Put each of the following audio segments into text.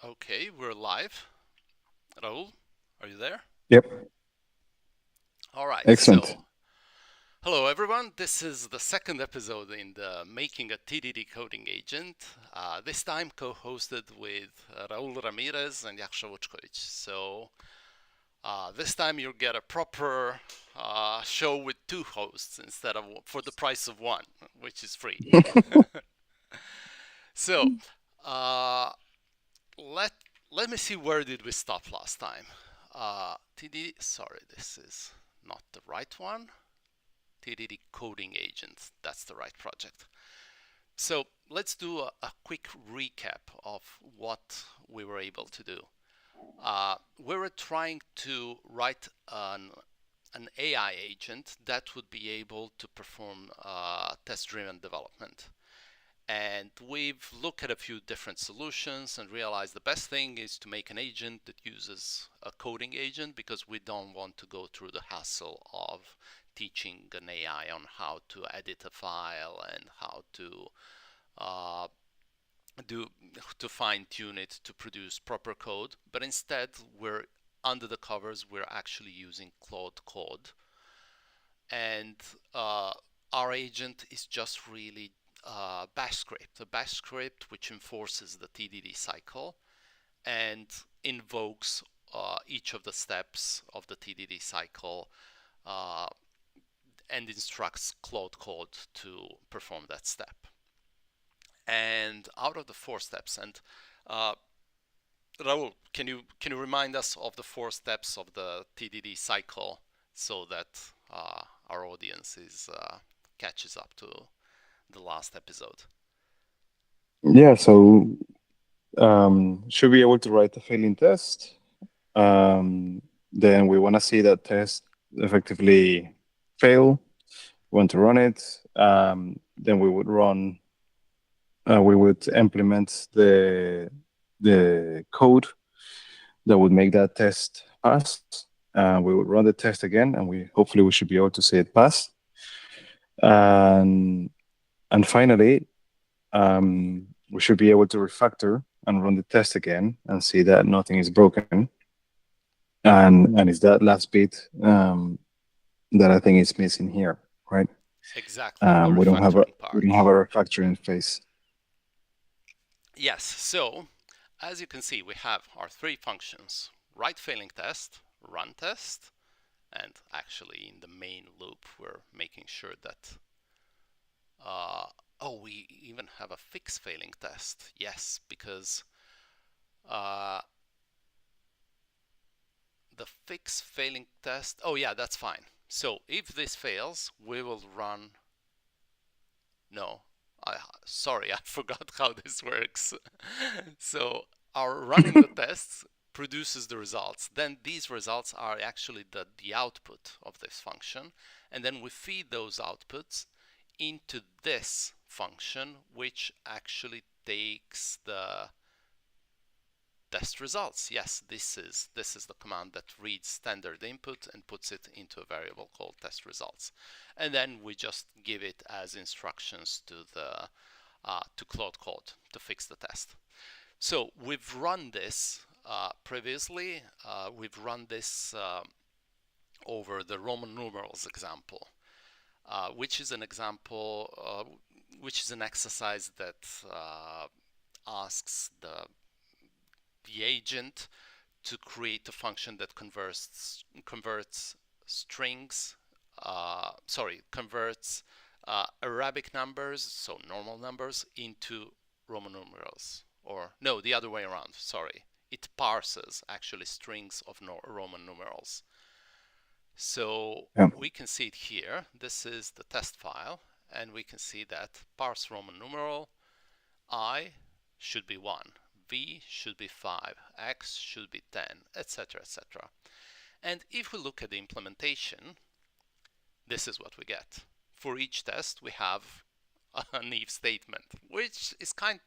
Okay, we're live. Raul, are you there? Yep, All right, excellent. hello everyone. This is the second episode in the Making a TDD Coding Agent, this time co-hosted with Raul Ramirez and Jaksha Vučković. This time you'll get a proper show with two hosts instead of for the price of one, which is free. So, uh, let let me see, where did we stop last time? TDD, sorry, this is not the right one. TDD Coding Agent, that's the right project. So let's do a quick recap of what we were able to do. We were trying to write an AI agent that would be able to perform test-driven development. And we've looked at a few different solutions and realized the best thing is to make an agent that uses a coding agent, because we don't want to go through the hassle of teaching an AI on how to edit a file and how to uh, do to fine tune it to produce proper code. But instead, we're under the covers, we're actually using Claude Code, and uh, our agent is just really a bash script which enforces the TDD cycle and invokes each of the steps of the TDD cycle uh, and instructs Claude Code to perform that step. And out of the four steps, and uh, Raul, can you remind us of the four steps of the TDD cycle so that our audience is catches up to the last episode? Yeah, so should be able to write a failing test. Then we want to see that test effectively fail. We want to run it. Then we would implement the code that would make that test pass. We would run the test again, and we hopefully we should be able to see it pass. And and finally, we should be able to refactor and run the test again and see that nothing is broken. And it's that last bit that I think is missing here, right? Exactly, the We don't have a refactoring part. refactoring phase. Yes, so as you can see, we have our three functions: write failing test, run test, and actually in the main loop, we're making sure that uh, oh, we even have a fix failing test. Yes, because uh, the fix failing test, oh yeah, that's fine. So if this fails, we will run, no, sorry, I forgot how this works. So our running the tests produces the results. Then these results are actually the output of this function. And then we feed those outputs into this function, which actually takes the test results. Yes, this is the command that reads standard input and puts it into a variable called test results, and then we just give it as instructions to the to Claude Code to fix the test. So we've run this previously. We've run this over the Roman numerals example, which is an example, which is an exercise that asks the agent to create a function that converts strings, converts Arabic numbers, so normal numbers, into Roman numerals. Or no, the other way around, sorry. It parses actually strings of Roman numerals. So Yeah. we can see it here. This is the test file, and we can see that parse Roman numeral I should be 1, V should be 5, X should be 10, etc., etc. And if we look at the implementation, this is what we get. For each test, we have an if statement, which is kind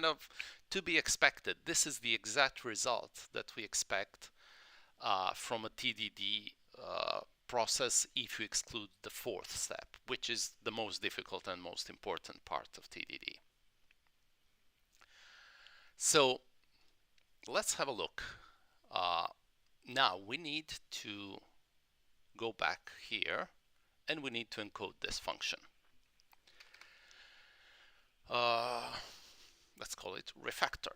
of to be expected. This is the exact result that we expect from a TDD process if you exclude the fourth step, which is the most difficult and most important part of TDD. So let's have a look. Uh, Now we need to go back here and we need to encode this function. Uh, let's call it refactor.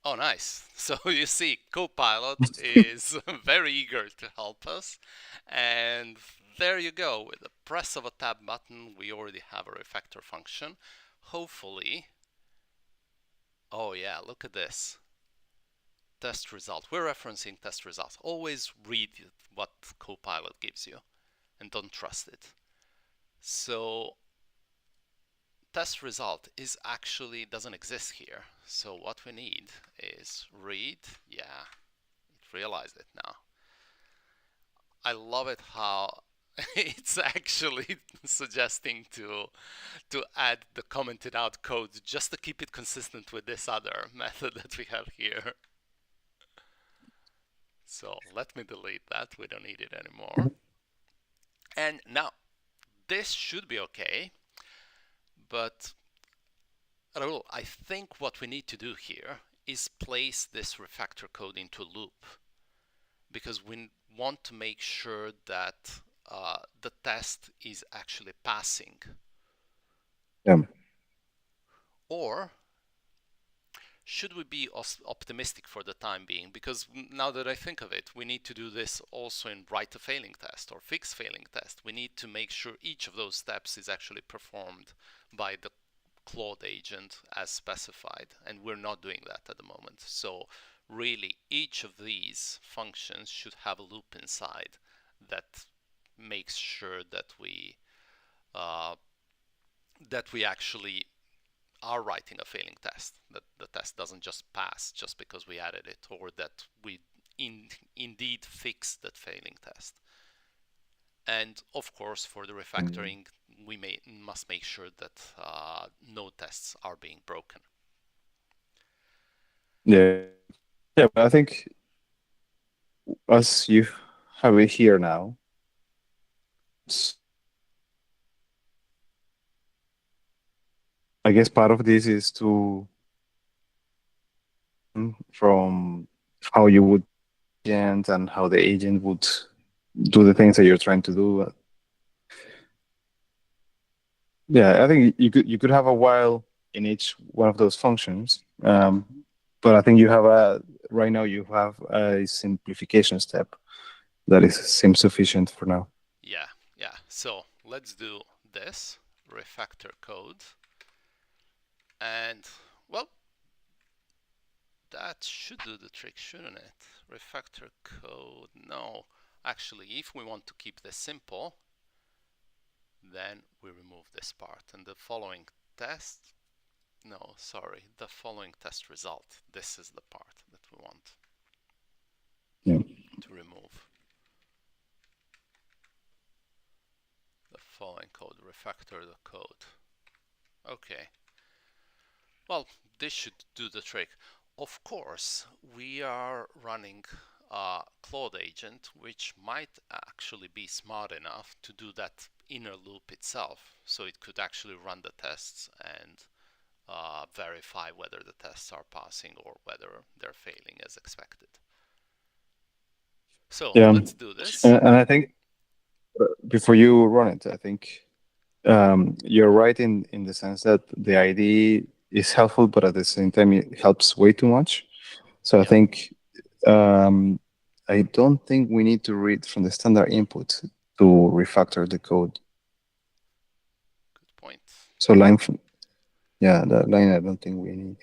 Oh, nice. So you see, Copilot is very eager to help us. And there you go. With the press of a tab button, we already have a refactor function. Hopefully, oh yeah, look at this. Test result. We're referencing test results. Always read what Copilot gives you and don't trust it. So test result is actually doesn't exist here. So what we need is read. Yeah, it realized it now. I love it how it's actually suggesting to add the commented out code just to keep it consistent with this other method that we have here. So let me delete that. We don't need it anymore. And now this should be okay, but Raul, I think what we need to do here is place this refactor code into a loop because we want to make sure that the test is actually passing. Yeah. Or should we be optimistic for the time being? Because now that I think of it, we need to do this also in write a failing test or fix failing test. We need to make sure each of those steps is actually performed by the Claude agent as specified, and we're not doing that at the moment. So really, each of these functions should have a loop inside that makes sure uh, that we actually are writing a failing test, that the test doesn't just pass just because we added it, or that we indeed fix that failing test. And of course, for the refactoring, we must make sure that no tests are being broken. Yeah. Yeah, but I think as you have it here now, I guess part of this is to from how you would agent and how the agent would do the things that you're trying to do. Yeah, I think you could have a while in each one of those functions, but I think you have a right now you have a simplification step that is seems sufficient for now. Yeah, yeah. So let's do this refactor code. And well, that should do the trick, shouldn't it? Refactor code, no. Actually, if we want to keep this simple, then we remove this part. And the following test, no, sorry, the following test result, this is the part that we want Yeah. to remove. The following code, refactor the code. Okay. Well, this should do the trick. Of course, we are running a Claude agent, which might actually be smart enough to do that inner loop itself. So it could actually run the tests and verify whether the tests are passing or whether they're failing as expected. So Yeah, let's do this. and I think before you run it, I think you're right in the sense that the ID is helpful, but at the same time it helps way too much. So I Yeah, think um, I don't think we need to read from the standard input to refactor the code. good point. So line, yeah, that line I don't think we need.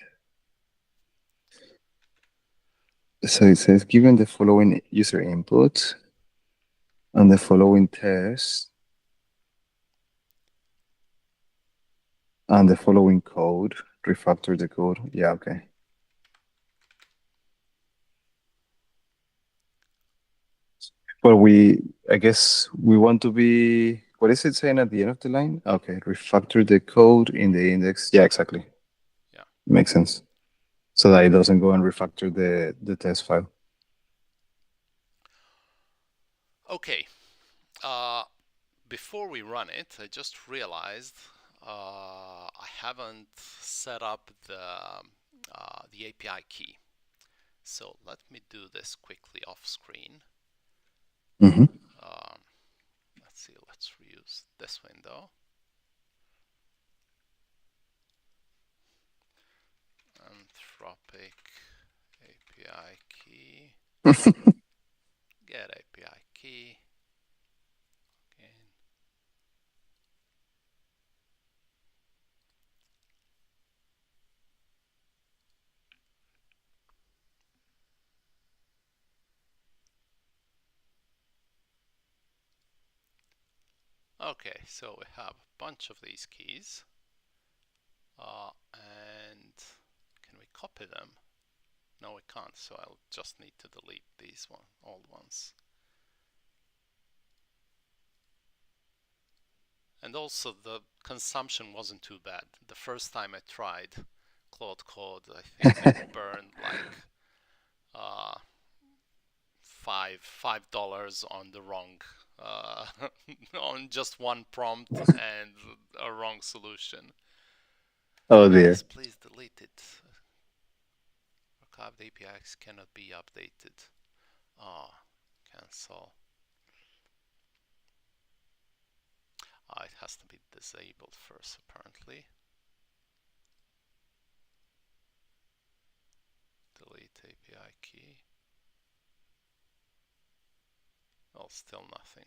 So it says, given the following user input and the following test and the following code, refactor the code. Yeah, okay. But I guess we want to be, what is it saying at the end of the line? Okay, refactor the code in the index. Yeah, exactly. Yeah. Makes sense. So that it doesn't go and refactor the test file. Okay. Before we run it, I just realized I haven't set up the API key. So let me do this quickly off screen. Mm-hmm. Um, let's see, let's reuse this window. Anthropic API key. Get API key. Again. Okay, so we have a bunch of these keys. And can we copy them? No, we can't, so I'll just need to delete these old ones. And also the consumption wasn't too bad. The first time I tried Claude Code, I think it burned like uh, $5 on the wrong on just one prompt and a wrong solution. Oh Yes, dear. please delete it. Archived APIs cannot be updated. Cancel. It has to be disabled first, apparently. Delete API key. Well, still nothing.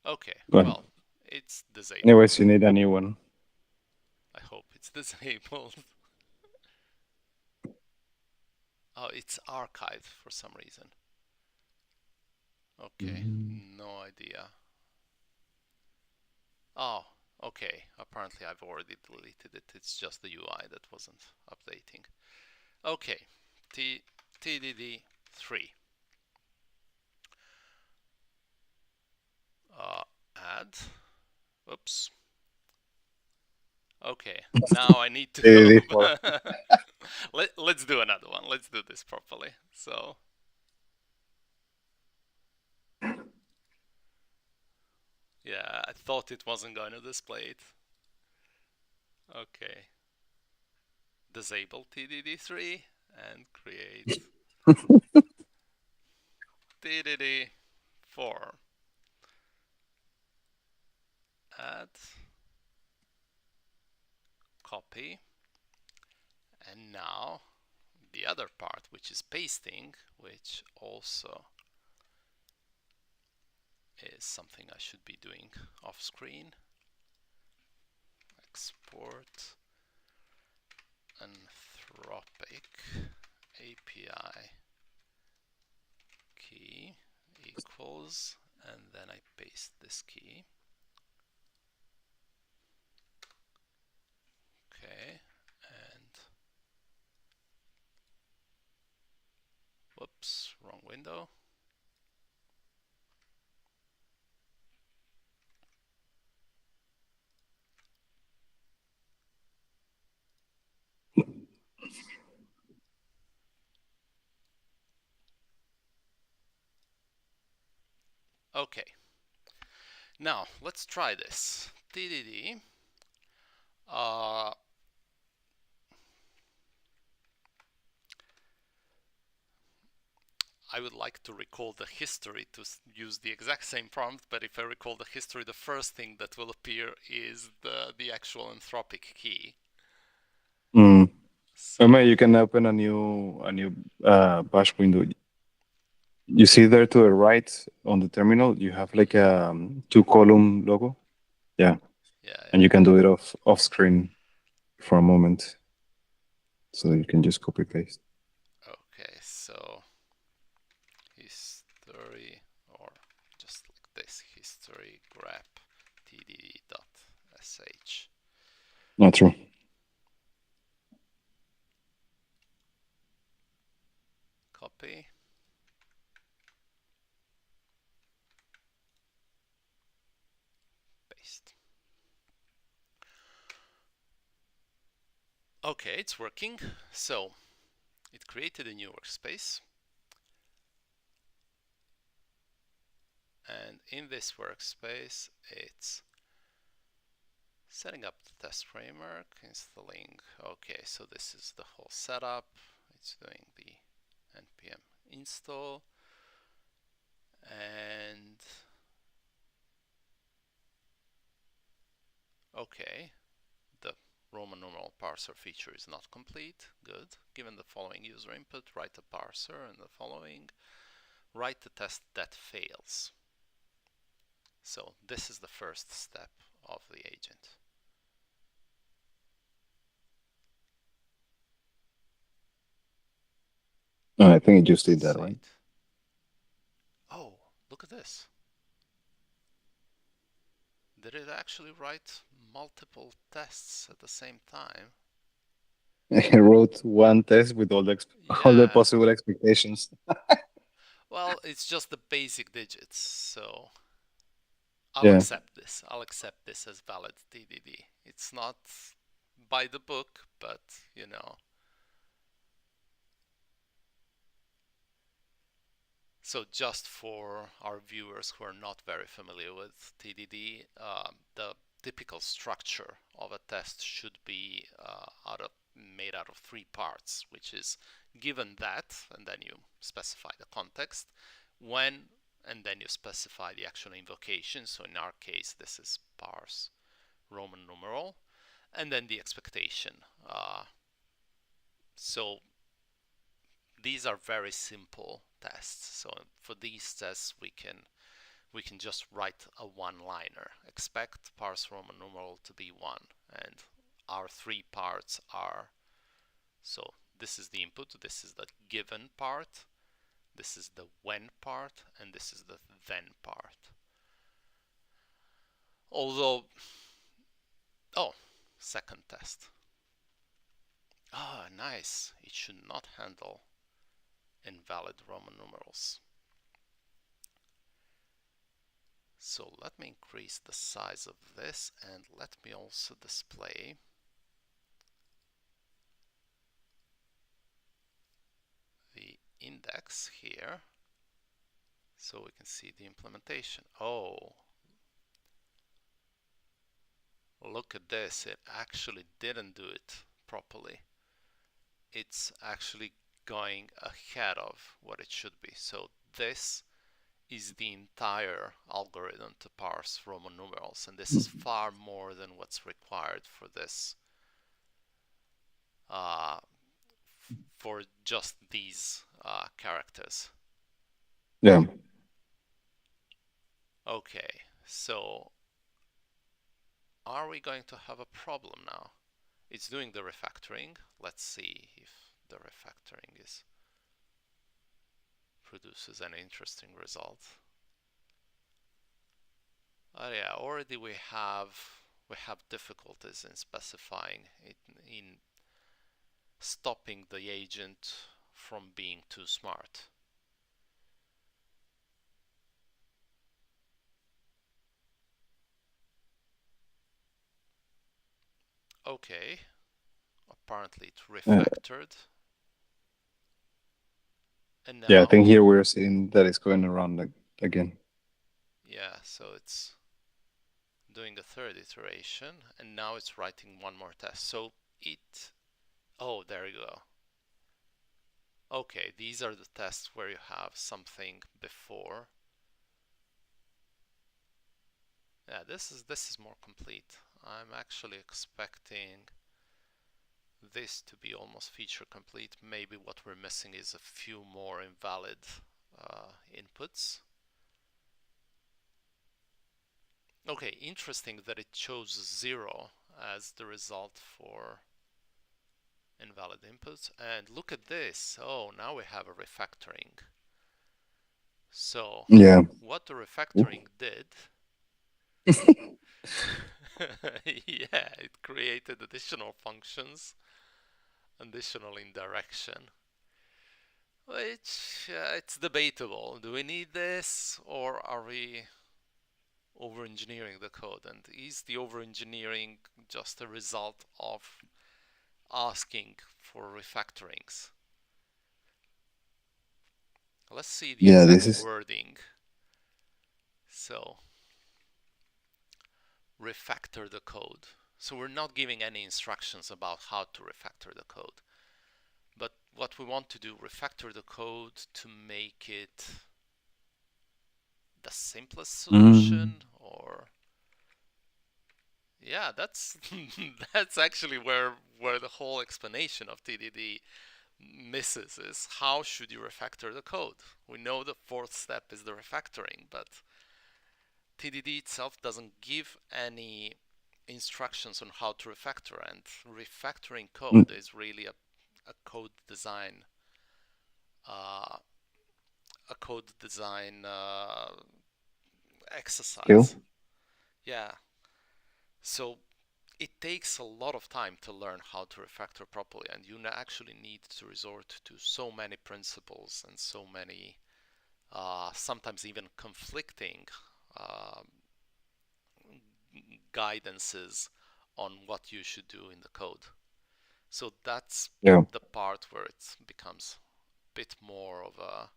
Okay, Well, well, it's disabled. anyways, you need a new one. I hope it's disabled. Oh, it's archived for some reason. Okay, Mm-hmm. no idea. Oh, okay. Apparently I've already deleted it. It's just the UI that wasn't updating. Okay, TDD 3. Add. Oops. Okay, now I need to. TDD4. Let's do another one. Let's do this properly. So, yeah, I thought it wasn't going to display it. Okay. Disable TDD3 and create TDD4. Add, copy, and now the other part, which is pasting, which also is something I should be doing off screen. Export Anthropic API key equals, and then I paste this key. Okay, and whoops, wrong window. Okay, now let's try this. TDD. I would like to recall the history to use the exact same prompt, but if I recall the history, the first thing that will appear is the actual Anthropic key. Mm. So You can open a new bash window. You see there to the right on the terminal, you have like a two-column logo. Yeah, and yeah. you can do it off screen for a moment, so you can just copy paste. Okay, so history, or just like this, history grep tdd.sh. Not true. Copy, paste. Okay, it's working. So it created a new workspace. And in this workspace, it's Setting up the test framework, installing. Okay, so this is the whole setup. It's doing the npm install, and okay, the Roman numeral parser feature is not complete. Good. Given the following user input, write a parser and the following. Write the test that fails. So this is the first step of the agent. Oh, I think it just did Let's that, see right? it. Oh, look at this. Did it actually write multiple tests at the same time? I wrote one test with all the Yeah. possible expectations. Well, it's just the basic digits, so I'll Yeah. accept this. I'll accept this as valid TDD. It's not by the book, but you know. So just for our viewers who are not very familiar with TDD, the typical structure of a test should be made out of three parts, which is given that, and then you specify the context, when, and then you specify the actual invocation. So in our case, this is parse Roman numeral, and then the expectation. So these are very simple tests. So for these tests, we can just write a one-liner. Expect parse Roman numeral to be 1, and our three parts are, so this is the input, this is the given part, this is the when part, and this is the then part. Although, oh, second test. Ah, nice. It should not handle invalid Roman numerals. So let me increase the size of this, and let me also display the index here so we can see the implementation. Oh, look at this. It actually didn't do it properly. It's actually going ahead of what it should be. So this is the entire algorithm to parse Roman numerals, and this is far more than what's required for this, uh, for just these characters. Yeah. Okay, so are we going to have a problem now? It's doing the refactoring. Let's see if the refactoring produces an interesting result. Oh yeah, already we have difficulties in specifying it, in stopping the agent from being too smart. Okay, apparently it Uh, refactored, and yeah, I think now, here we're seeing that it's going around again. yeah, so it's doing a third iteration, and now it's writing one more test. So it, oh, there you go. Okay, these are the tests where you have something before. Yeah, this is more complete. I'm actually expecting this to be almost feature complete. Maybe what we're missing is a few more invalid inputs. Okay, interesting that it chose 0 as the result for invalid inputs. And look at this. Oh, now we have a refactoring. So Yeah. what the Ooh. refactoring did, yeah, it created additional functions, additional indirection, which it's debatable. Do we need this, or are we over-engineering the code? And is the over-engineering just a result of asking for refactorings? Let's see the Yeah, exact this is wording. So refactor the code. So we're not giving any instructions about how to refactor the code. But what we want to do, refactor the code to make it the simplest Mm. solution, or yeah, that's that's actually where the whole explanation of TDD misses, is how should you refactor the code? We know the fourth step is the refactoring, but TDD itself doesn't give any instructions on how to refactor, and refactoring Mm. code is really a code design uh, a code design Skill. exercise. Yeah, so it takes a lot of time to learn how to refactor properly, and you actually need to resort to so many principles and so many sometimes even conflicting uh, guidances on what you should do in the code. So that's Yeah. the part where it becomes a bit more of a,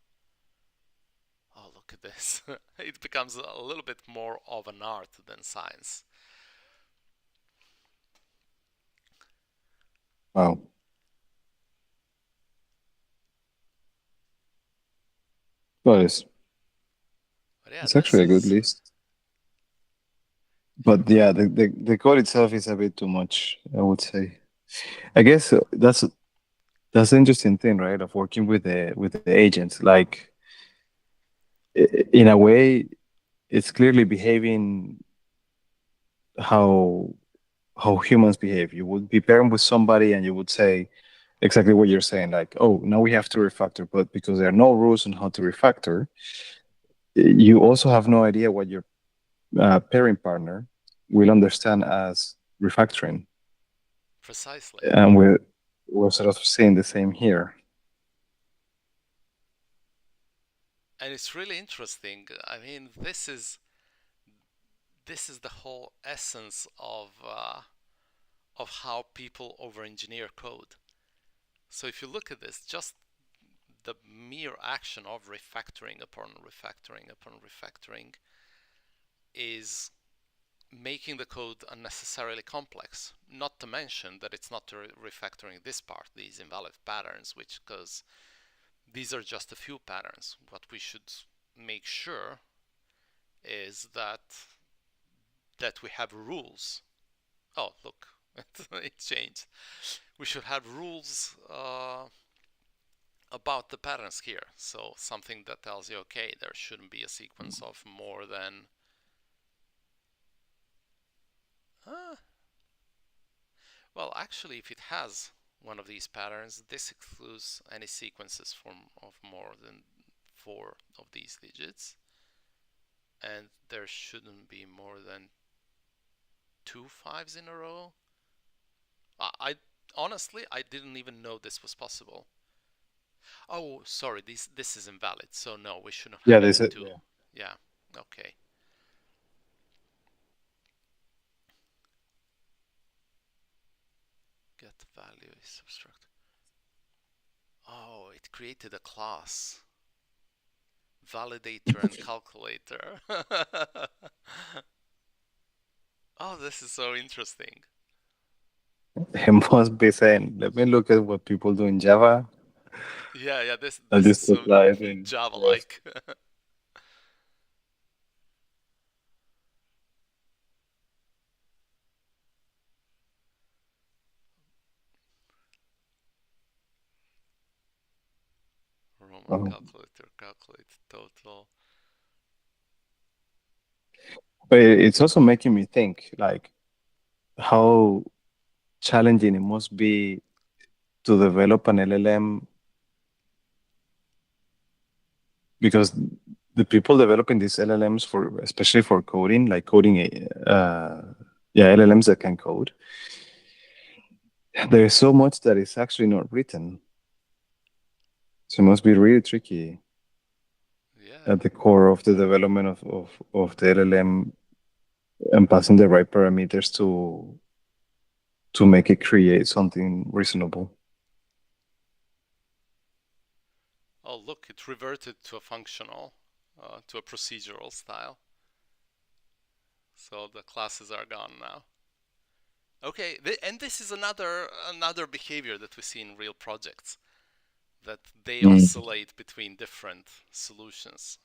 oh, look at this. It becomes a little bit more of an art than science. Wow. Well, But yeah, it's this actually a good is, list. yeah, But yeah, the code itself is a bit too much, I would say. I guess that's the interesting thing, right? Of working with the agents. Like in a way, it's clearly behaving how how humans behave. You would be pairing with somebody and you would say exactly what you're saying, like, oh, now we have to refactor, but because there are no rules on how to refactor, you also have no idea what your pairing partner will understand as refactoring. precisely. And we're sort of seeing the same here. And it's really interesting. I mean, this is the whole essence of how people over-engineer code. So if you look at this, just the mere action of refactoring upon refactoring upon refactoring is making the code unnecessarily complex. Not to mention that it's not refactoring this part, these invalid patterns, which, because these are just a few patterns. What we should make sure is that we have rules. Oh, look, it changed. We should have rules about the patterns here. So something that tells you, okay, there shouldn't be a sequence of more than. Uh, well, actually, if it has one of these patterns, this excludes any sequences of more than 4 of these digits, and there shouldn't be more than 2 5s in a row. I honestly I didn't even know this was possible. Oh, sorry, this is invalid. So no, we shouldn't Yeah, have they even said, two. yeah. Yeah. Okay. Get value is subtract. Oh, it created a class. Validator and calculator. Oh, this is so interesting. He must be saying, let me look at what people do in Java. Yeah, yeah, I'll this is just so apply it in Rust. Java-like. Roman Oh. calculator, calculate total. But it's also making me think, like, how challenging it must be to develop an LLM, because the people developing these LLMs for, especially for coding, like coding, yeah, LLMs that can code, there is so much that is actually not written. So it must be really tricky Yeah. at the core of the development of the LLM and passing the right parameters to make it create something reasonable. Oh, look, it reverted to a functional, to a procedural style. So the classes are gone now. Okay, and this is another behavior that we see in real projects, that they Mm. oscillate between different solutions,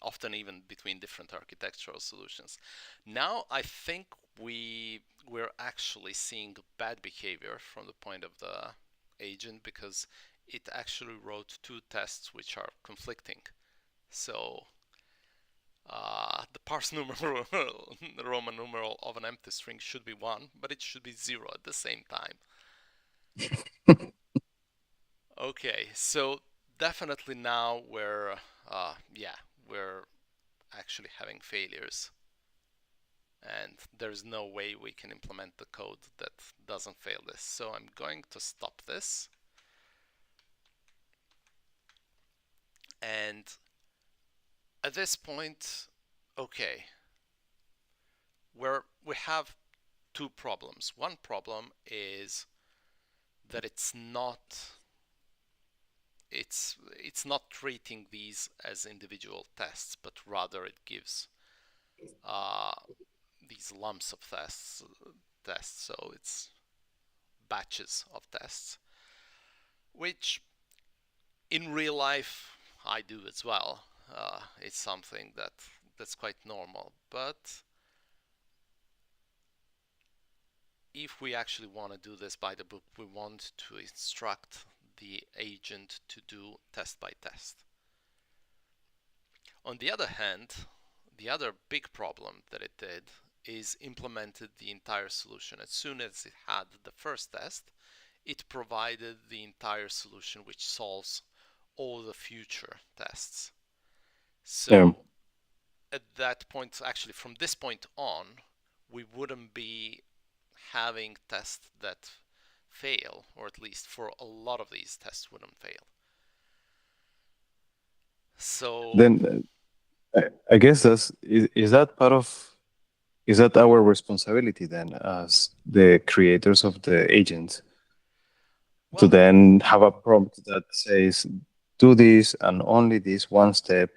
often even between different architectural solutions. Now I think we're actually seeing bad behavior from the point of the agent, because it actually wrote two tests which are conflicting. So the parse numeral, the Roman numeral of an empty string should be 1, but it should be 0 at the same time. Okay, so definitely now yeah, we're actually having failures, and there's no way we can implement the code that doesn't fail this. So I'm going to stop this, and at this point, okay, we have two problems. One problem is that it's not treating these as individual tests, but rather it gives uh, these lumps of tests. So it's batches of tests, which in real life I do as well. It's something that's quite normal. But if we actually want to do this by the book, we want to instruct the agent to do test by test. On the other hand, the other big problem that it did is implemented the entire solution. As soon as it had the first test, it provided the entire solution which solves all the future tests. Yeah. So at that point, actually from this point on, we wouldn't be having tests that fail, or at least for a lot of these tests wouldn't fail. So Then I guess is that part of, is that our responsibility then as the creators of the agent to well, then have a prompt that says do this and only this one step?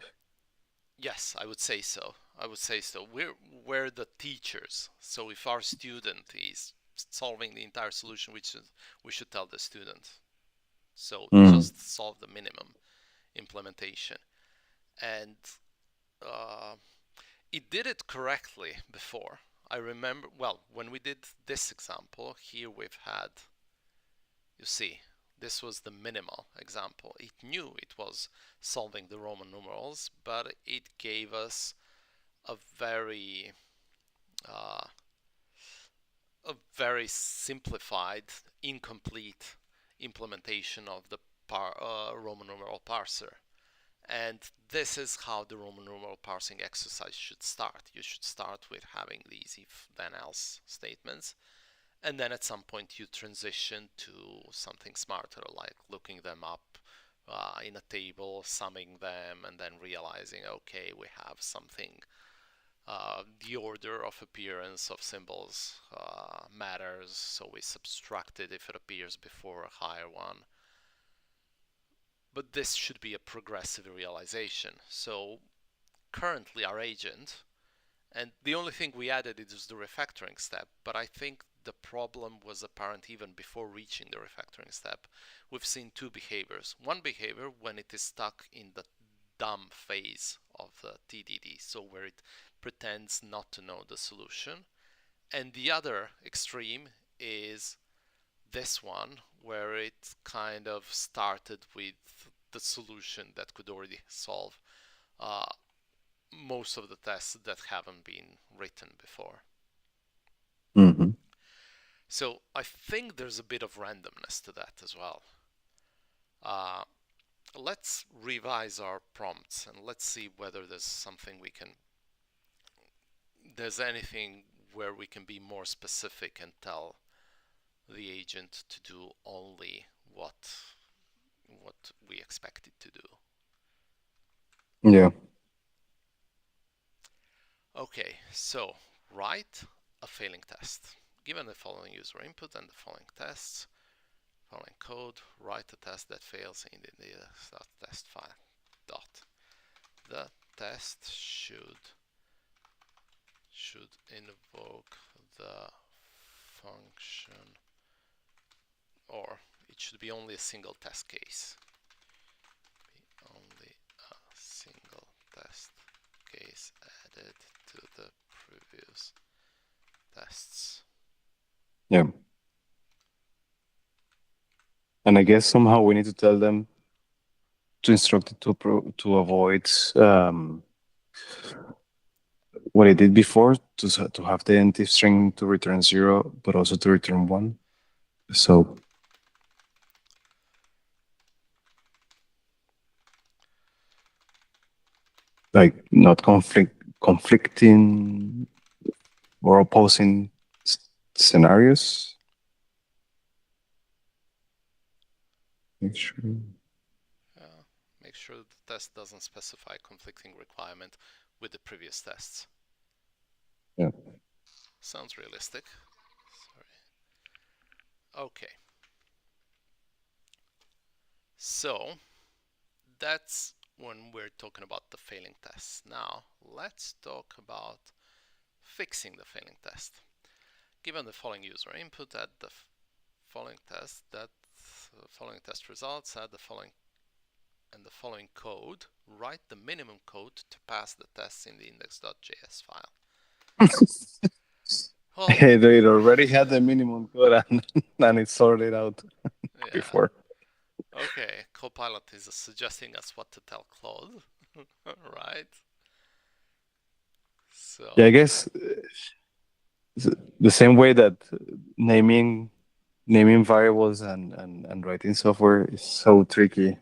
yes, I would say so. I would say so. We're the teachers. So if our student is solving the entire solution, we should tell the student. So Mm. just solve the minimum implementation. And uh, it did it correctly before. I remember, well, when we did this example, here we've had, you see, this was the minimal example. It knew it was solving the Roman numerals, but it gave us a very uh, a very simplified, incomplete implementation of the Roman numeral parser. And this is how the Roman numeral parsing exercise should start. You should start with having these if then else statements, and then at some point you transition to something smarter, like looking them up in a table, summing them, and then realizing, okay, we have something. The order of appearance of symbols matters, so we subtract it if it appears before a higher one. But this should be a progressive realization. So currently our agent, and the only thing we added is the refactoring step, but I think the problem was apparent even before reaching the refactoring step. We've seen two behaviors. One behavior when it is stuck in the dumb phase of the TDD, so where it pretends not to know the solution. And the other extreme is this one, where it kind of started with the solution that could already solve uh, most of the tests that haven't been written before. Hmm. So I think there's a bit of randomness to that as well. Uh, let's revise our prompts and let's see whether there's anything where we can be more specific and tell the agent to do only what we expect it to do. Yeah. Okay, so write a failing test. Given the following user input and the following tests, following code, write a test that fails in the test file. Dot. The test should invoke the function, or it should be only a single test case. Only a single test case added to the previous tests. Yeah. And I guess somehow we need to tell them to instruct it to avoid what I did before, to have the empty string to return 0, but also to return 1. So like not conflicting or opposing scenarios. Make sure. Make sure the test doesn't specify conflicting requirement with the previous tests. Yeah. Sounds realistic. Sorry. Okay. So that's when we're talking about the failing tests. Now let's talk about fixing the failing test. Given the following user input, add the following test, that following test results, add the following and the following code, write the minimum code to pass the tests in the index.js file. Well, Hey, they already had the minimum code and it's sorted out yeah. before. Okay, Copilot is suggesting us what to tell Claude, right? So Yeah, I guess the same way that naming variables and writing software is so tricky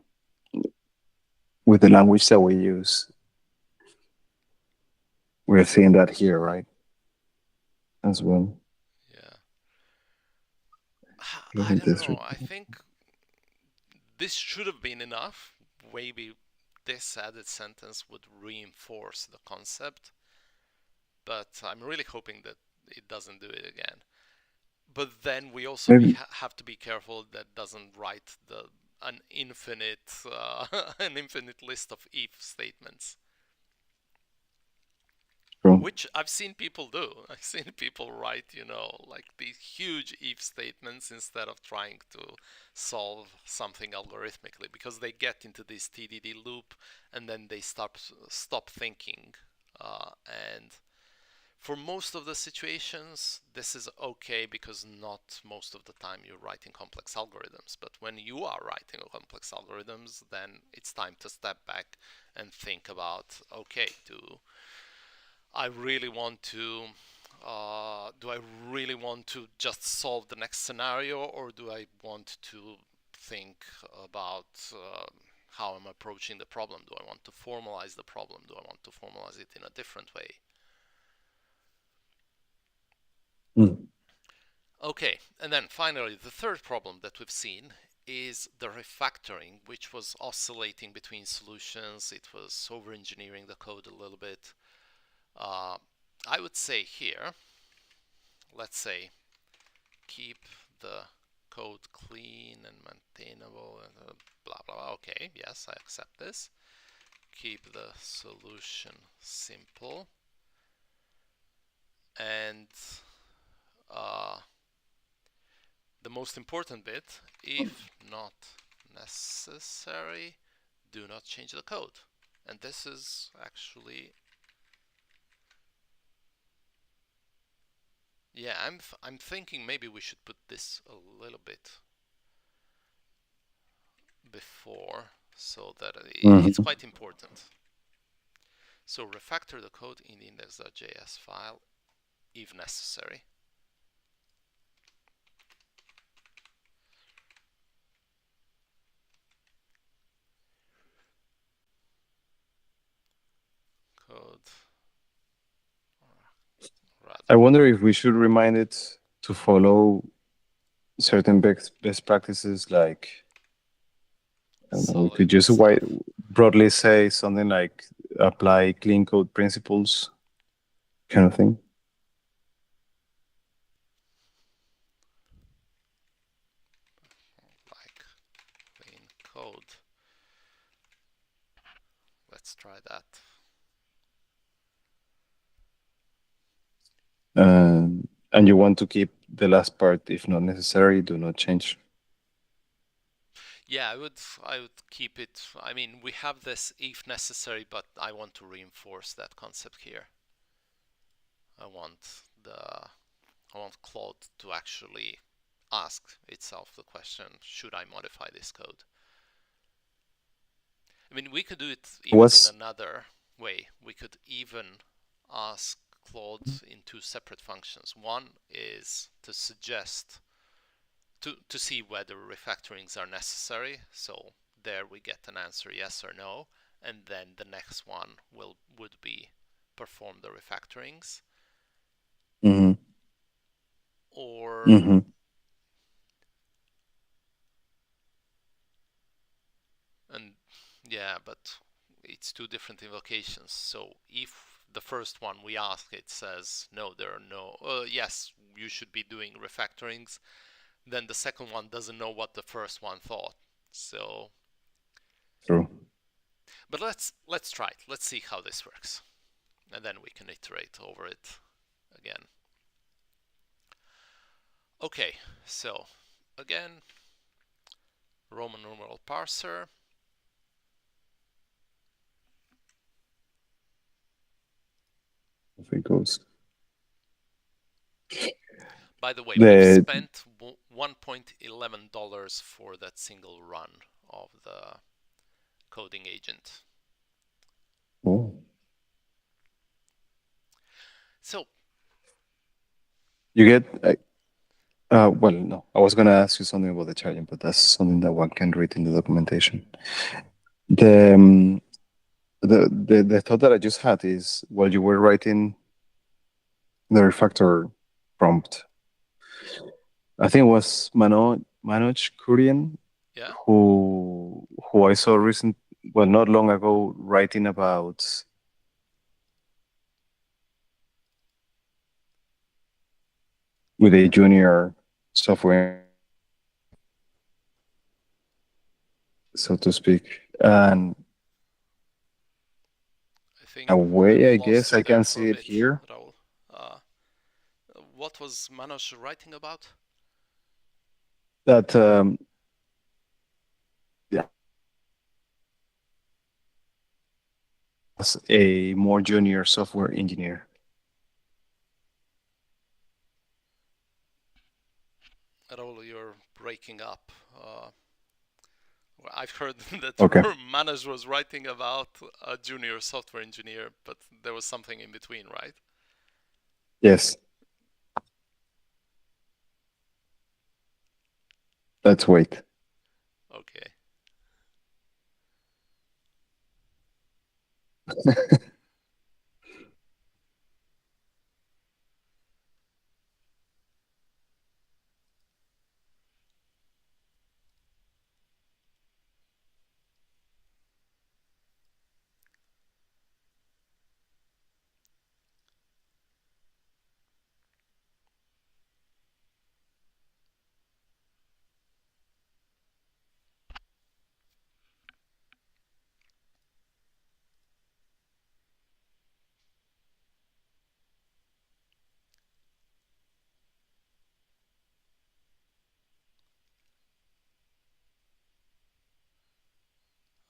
with the language that we use. We're seeing that here, right? As well. yeah, I don't know. I think this should have been enough. Maybe this added sentence would reinforce the concept, but I'm really hoping that it doesn't do it again. But then we also Maybe. have to be careful that doesn't write an infinite an infinite list of if statements, True. which I've seen people do. I've seen people write, like these huge if statements instead of trying to solve something algorithmically, because they get into this TDD loop and then they stop thinking. And for most of the situations, this is okay because not most of the time you're writing complex algorithms. But when you are writing complex algorithms, then it's time to step back and think about, okay, I really want to do I really want to just solve the next scenario, or do I want to think about how I'm approaching the problem? Do I want to formalize the problem? Do I want to formalize it in a different way? Mm. Okay, and then finally, the third problem that we've seen is the refactoring, which was oscillating between solutions. It was over-engineering the code a little bit. I would say here, let's say, keep the code clean and maintainable, and blah, blah, blah. Okay, yes, I accept this. Keep the solution simple. And the most important bit, if not necessary, do not change the code. And this is actually, yeah, I'm thinking maybe we should put this a little bit before, so that it's Mm-hmm. quite important. So refactor the code in the index.js file if necessary. Code, or I rather, wonder if we should remind it to follow certain best practices, like I don't know, we solid could just stuff. broadly say something like apply clean code principles, kind of thing. Like clean code. Let's try that. And you want to keep the last part, if not necessary, do not change. Yeah, I would keep it. I mean, we have this if necessary, but I want to reinforce that concept here. I want the I want Claude to actually ask itself the question, should I modify this code? I mean, we could do it even in Was another way. We could even ask Claude in two separate functions. One is to suggest to see whether refactorings are necessary. So there we get an answer yes or no, and then the next one would be perform the refactorings. mm-hmm, Or mm-hmm, and yeah, but it's two different invocations. So if the first one we ask, it says no, there are no yes, you should be doing refactorings, then the second one doesn't know what the first one thought. So true. but let's try it. Let's see how this works, and then we can iterate over it again. Okay, so again, Roman numeral parser. If it goes By the way, we've the spent $1.11 for that single run of the coding agent. oh, So you get well, no, I was gonna ask you something about the charging, but that's something that one can read in the documentation. The the thought that I just had is while you were writing the refactor prompt, I think it was Manoj Kurian yeah, who I saw not long ago, writing about with a junior software, so to speak. And I think a we've way, I lost guess you I there can for a see it bit, here. Raul. Uh, what was Manoj writing about? That yeah, as a more junior software engineer. Raul, you're breaking up. I've heard that Okay. Manoj was writing about a junior software engineer, but there was something in between, right? Yes. Let's wait. Okay.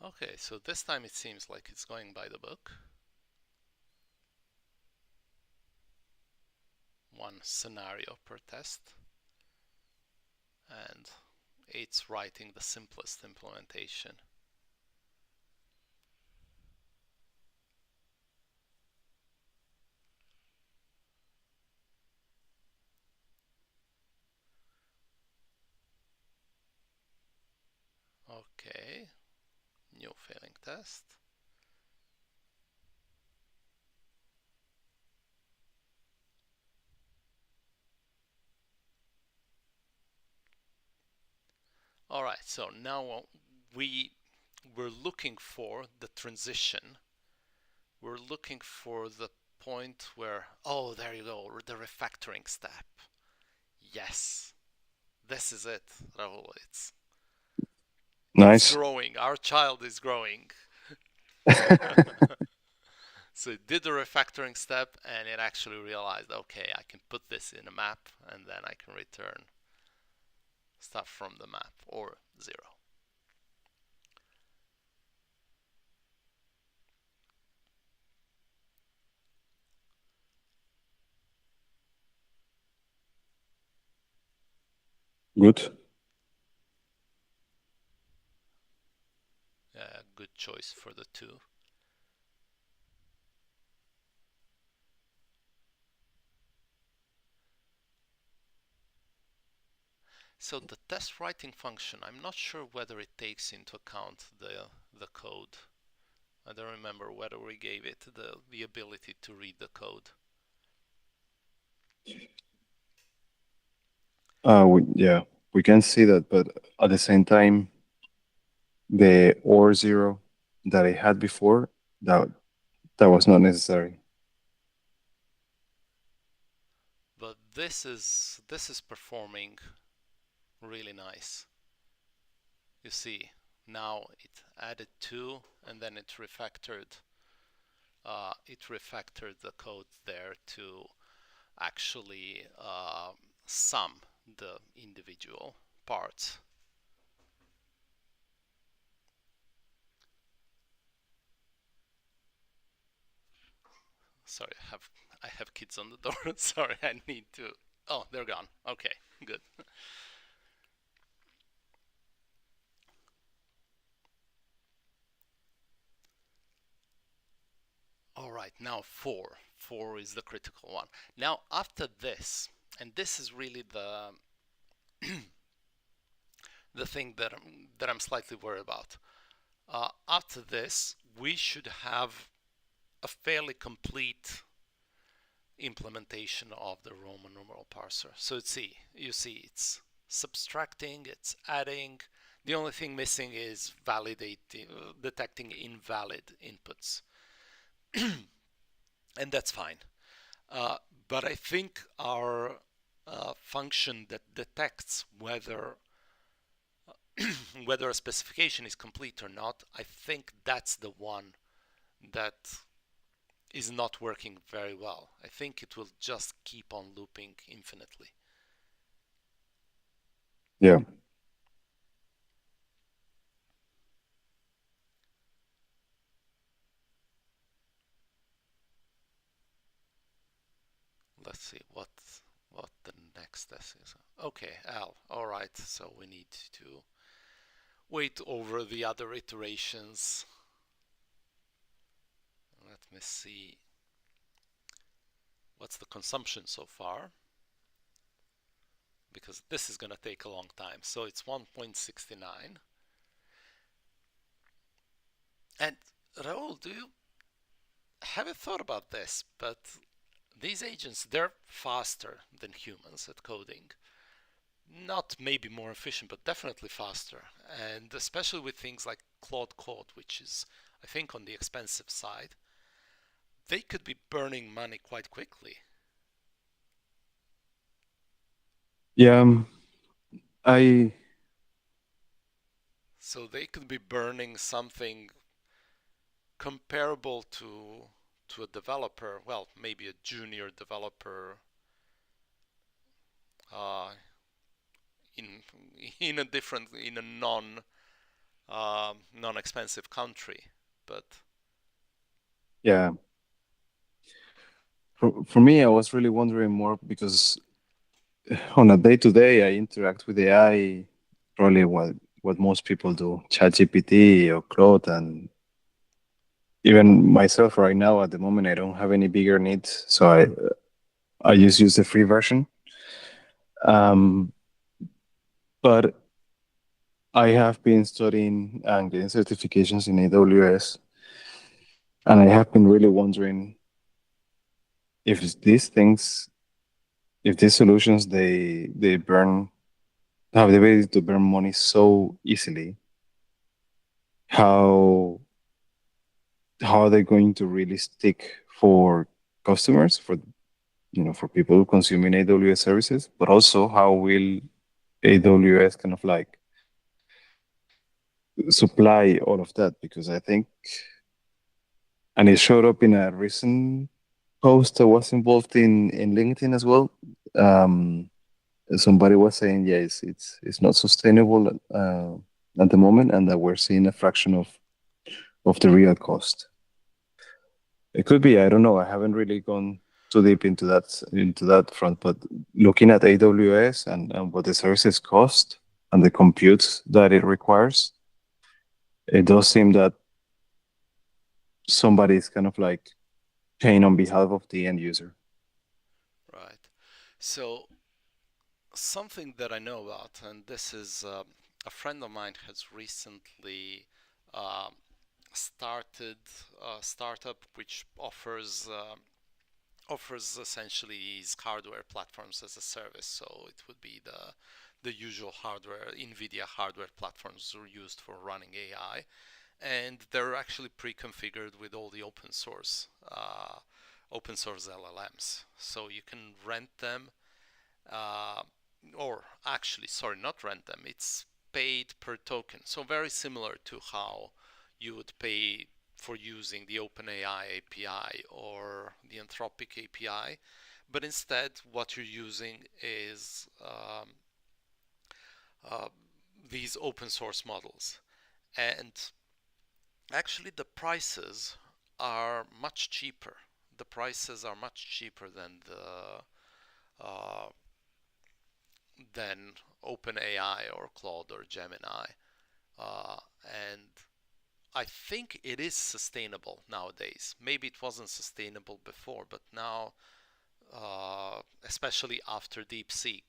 Okay, so this time it seems like it's going by the book. One scenario per test, and it's writing the simplest implementation. Okay, new failing test. All right, so now we're looking for the transition. We're looking for the point where, oh, there you go, the refactoring step. Yes, this is it, Rahul. It's Nice. growing. Our child is growing. So it did the refactoring step and it actually realized, okay, I can put this in a map and then I can return stuff from the map or 0. Good. Good choice for the 2. So the test writing function, I'm not sure whether it takes into account the code. I don't remember whether we gave it the ability to read the code. Yeah, we can see that, but at the same time, the or zero that I had before, that that was not necessary. But this is performing really nice. You see, now it added 2 and then it refactored the code there to actually sum the individual parts. Sorry, I have kids on the door. Sorry, I need to. Oh, they're gone. Okay, good. All right, now 4. 4 is the critical one. Now after this, and this is really the thing that I'm slightly worried about. After this, we should have a fairly complete implementation of the Roman numeral parser. So you see, it's subtracting, it's adding. The only thing missing is detecting invalid inputs, and that's fine. But I think our function that detects whether a specification is complete or not, I think that's the one that is not working very well. I think it will just keep on looping infinitely. Yeah. Let's see what the next test is. Okay, Al. All right, so we need to wait over the other iterations. Let me see what's the consumption so far, because this is going to take a long time. So it's 1.69. And Raul, do you have you thought about this? But these agents, they're faster than humans at coding. Not maybe more efficient, but definitely faster. And especially with things like Claude Code, which is, I think, on the expensive side, they could be burning money quite quickly. Yeah. I So they could be burning something comparable to a developer, well, maybe a junior developer uh, in in a non-expensive country, but yeah. For me, I was really wondering more because on a day to day, I interact with AI, probably what most people do, ChatGPT or Claude, and even myself right now at the moment, I don't have any bigger needs, so I just use the free version. Um, but I have been studying and getting certifications in AWS, and I have been really wondering if these things, if these solutions, they burn have the ability to burn money so easily. How how are they going to really stick for customers, for for people consuming AWS services, but also how will AWS kind of like supply all of that? Because I think and it showed up in a recent post I was involved in LinkedIn as well. Um, Somebody was saying, yeah, it's not sustainable at the moment, and that we're seeing a fraction of the real cost. It could be, I don't know. I haven't really gone too deep into that front, but looking at AWS and what the services cost and the compute that it requires, it does seem that somebody is kind of like paying on behalf of the end user. Right. So something that I know about, and this is a friend of mine has recently um, started a startup which offers essentially these hardware platforms as a service. So it would be the usual hardware, NVIDIA hardware platforms are used for running AI, and they're actually pre-configured with all the open source LLMs. So you can rent them, uh, or actually, sorry, not rent them. It's paid per token. So very similar to how you would pay for using the OpenAI API or the Anthropic API, but instead, what you're using is uh, these open source models. And actually, the prices are much cheaper. The prices are much cheaper uh, than OpenAI or Claude or Gemini. Uh, and I think it is sustainable nowadays. Maybe it wasn't sustainable before, but now, especially after DeepSeek,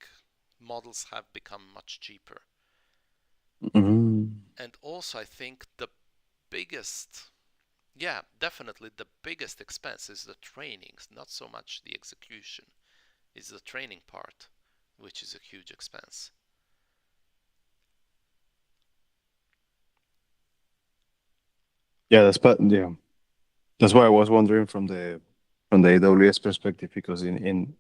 models have become much cheaper. Mm. And also, I think the biggest, yeah, definitely the biggest expense is the trainings, not so much the execution. It's the training part, which is a huge expense. Yeah, yeah. That's why I was wondering from the AWS perspective, because in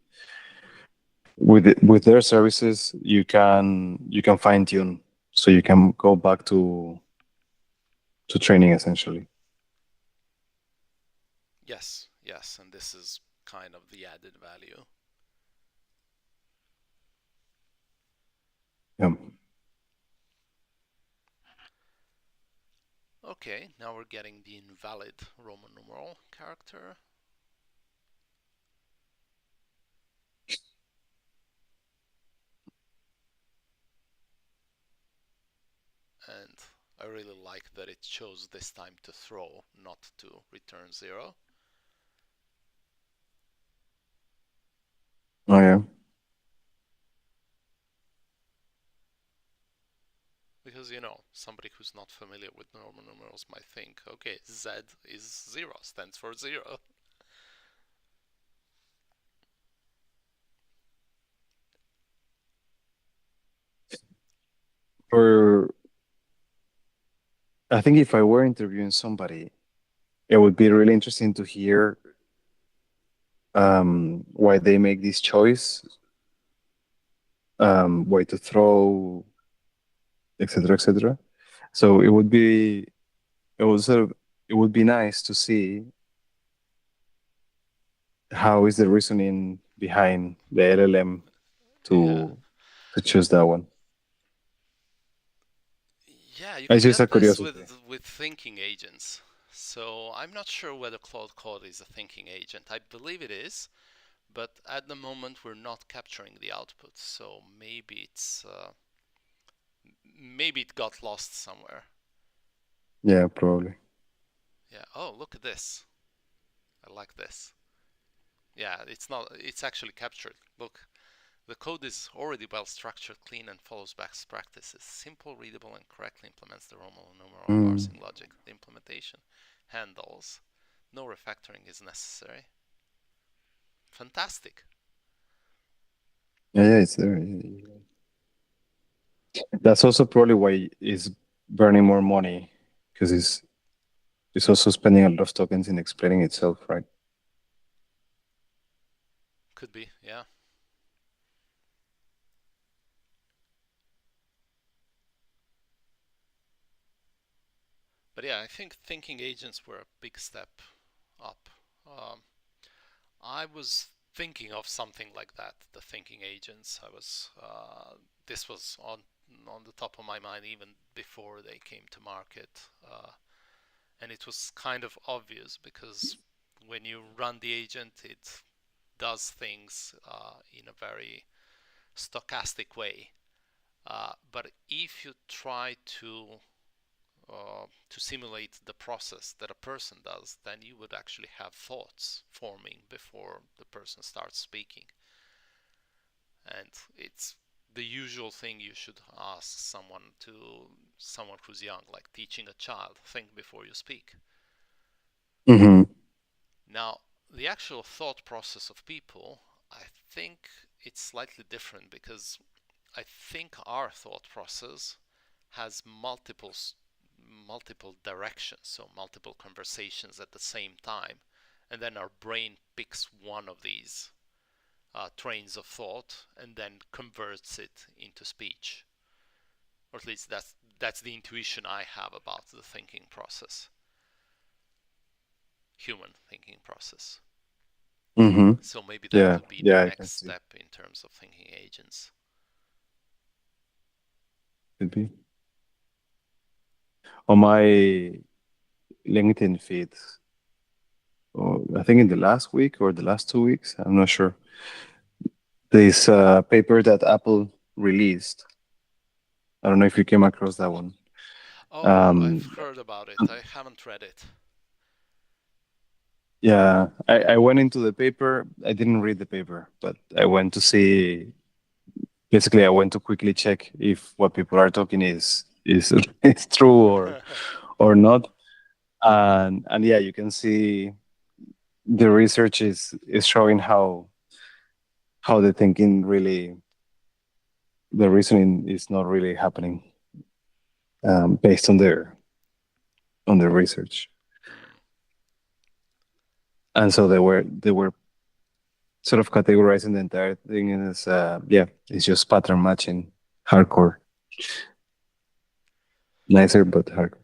with their services you can fine tune, so you can go back to training essentially. Yes, yes, and this is kind of the added value. Yeah. Okay, now we're getting the invalid Roman numeral character. And I really like that it chose this time to throw, not to return 0. Oh yeah. Because, somebody who's not familiar with Roman numerals might think, okay, Z is 0, stands for 0. For I think if I were interviewing somebody, it would be really interesting to hear why they make this choice, why to throw, etc., etc. So it would sort of it would be nice to see how is the reasoning behind the LLM Yeah. to choose that one. Yeah, you It's can just a get this curiosity. with thinking agents. So I'm not sure whether Claude Code is a thinking agent. I believe it is, but at the moment we're not capturing the output. So maybe it got lost somewhere. Yeah, probably. Yeah. Oh, look at this. I like this. Yeah, it's not. It's actually captured. Look, the code is already well structured, clean, and follows best practices. Simple, readable, and correctly implements the Roman numeral Mm. parsing logic. The implementation handles. No refactoring is necessary. Fantastic. Yeah, yeah, it's there. Yeah, yeah. That's also probably why it's burning more money, because it's also spending a lot of tokens in explaining itself, right? Could be, yeah. But yeah, I think thinking agents were a big step up. Um, I was thinking of something like that, the thinking agents. This was on the top of my mind even before they came to market, and it was kind of obvious because when you run the agent, it does things in a very stochastic way. But if you try to simulate the process that a person does, then you would actually have thoughts forming before the person starts speaking. And it's the usual thing you should ask someone who's young, like teaching a child, think before you speak. Mm-hmm. Now, the actual thought process of people, I think it's slightly different because I think our thought process has multiple directions, so multiple conversations at the same time, and then our brain picks one of these trains of thought and then converts it into speech, or at least that's the intuition I have about the thinking process, human thinking process. Mm-hmm. So maybe that Yeah, could be the yeah, I can next see. step in terms of thinking agents. Could be. On my LinkedIn feed, I think in the last week or the last 2 weeks, I'm not sure. This paper that Apple released. I don't know if you came across that one. Oh, I've Um, heard about it. I haven't read it. yeah, I went into the paper. I didn't read the paper, but I went to see. Basically, I went to quickly check if what people are talking is is true or not. And yeah, you can see the research is showing how the thinking really, the reasoning is not really happening, based on the research. Mm, And so they were sort of categorizing the entire thing as yeah, it's just pattern matching, hardcore, nicer but hardcore.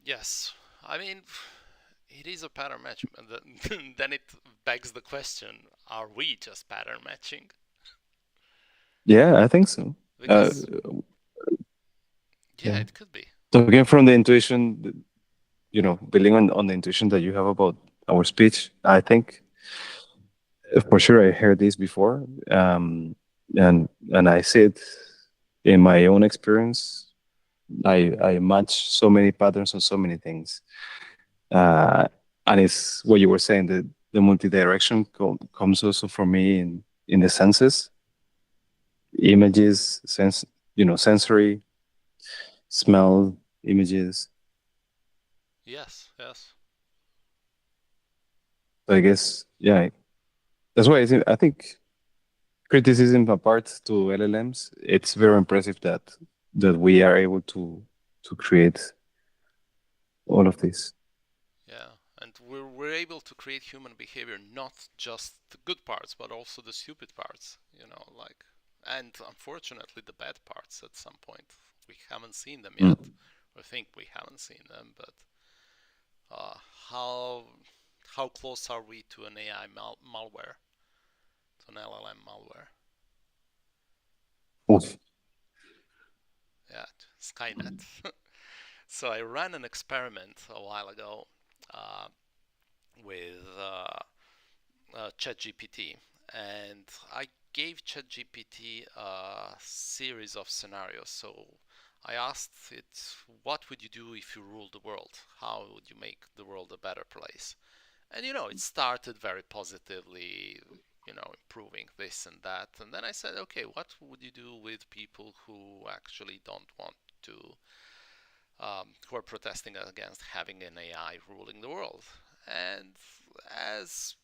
yes, I mean, it is a pattern match. Then it begs the question: are we just pattern matching? Yeah, I think so. Uh, Because yeah, yeah. it could be. Talking from the intuition, building on the intuition that you have about our speech, I think for sure I heard this before, and I see it in my own experience. I match so many patterns on so many things, uh, and it's what you were saying, the multi-direction comes also for me in the senses, images, sensory, smell, images. Yes, yes, So I guess yeah, that's why I think criticism apart to LLMs, it's very impressive that we are able to create all of this. yeah. And we're able to create human behavior, not just the good parts, but also the stupid parts. Like, and unfortunately, the bad parts at some point. We haven't seen them Mm. yet, or think we haven't seen them, but uh, how how close are we to an AI malware, to an LLM malware? Oof. Yeah, Skynet. So I ran an experiment a while ago uh, with ChatGPT, and I gave ChatGPT a series of scenarios. So I asked it, "What would you do if you ruled the world? How would you make the world a better place?" And it started very positively, improving this and that. And then I said, "Okay, what would you do with people who actually don't want to?" Who are protesting against having an AI ruling the world. And as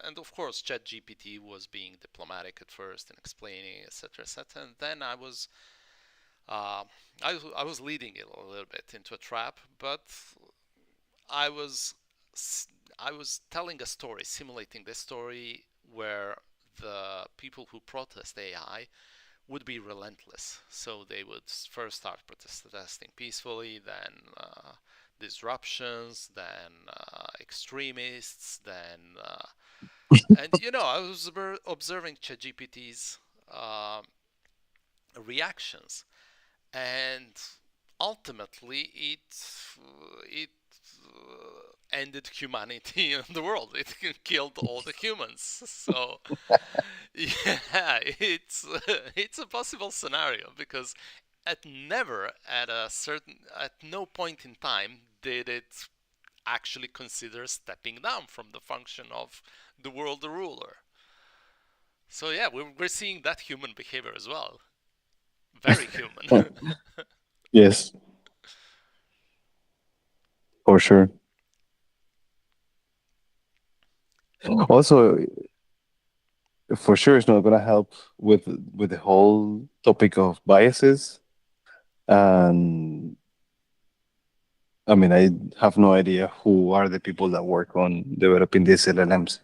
and of course, ChatGPT was being diplomatic at first and explaining, etc., etc. And then uh, I was leading it a little bit into a trap, but I was I was telling a story, simulating this story where the people who protest AI would be relentless. So they would first start protesting peacefully, then disruptions, then extremists, then and I was observing ChatGPT's uh, reactions, and ultimately it ended humanity in the world. It killed all the humans. So yeah, it's a possible scenario because at no point in time did it actually consider stepping down from the function of the world ruler. So yeah, we're seeing that human behavior as well. Very human. Yes, for sure. Also, for sure, it's not going to help with the whole topic of biases. And I mean, I have no idea who are the people that work on developing these LLMs.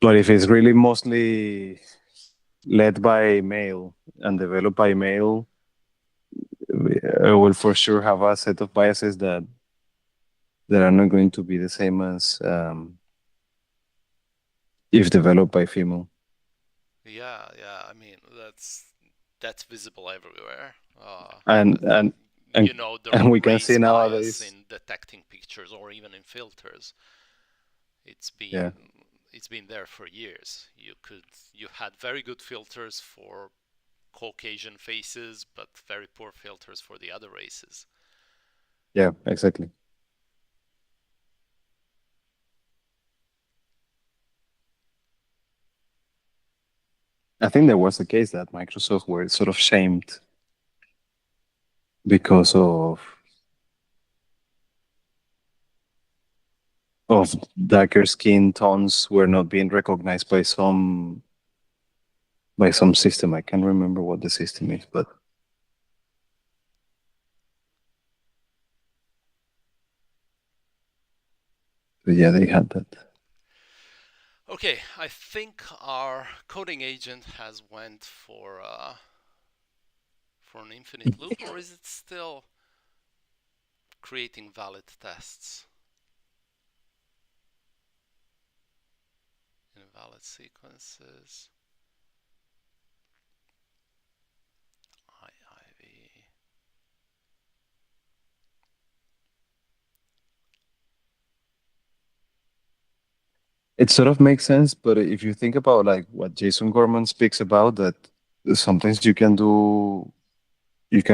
But if it's really mostly led by male and developed by male, it will for sure have a set of biases that are not going to be the same as if developed by female. Yeah, yeah. I mean, that's visible everywhere. And But and and the and we can race see bias nowadays, in detecting pictures or even in filters. It's yeah, been it's been there for years. You had very good filters for Caucasian faces, but very poor filters for the other races. yeah, exactly. I think there was a case that Microsoft were sort of shamed because of darker skin tones were not being recognized by some system. I can't remember what the system is, but yeah, they had that. Okay, I think our coding agent has went for an infinite loop, or is it still creating valid tests? Invalid sequences. IIV. It sort of makes sense, but if you think about like what Jason Gorman speaks about, that sometimes you can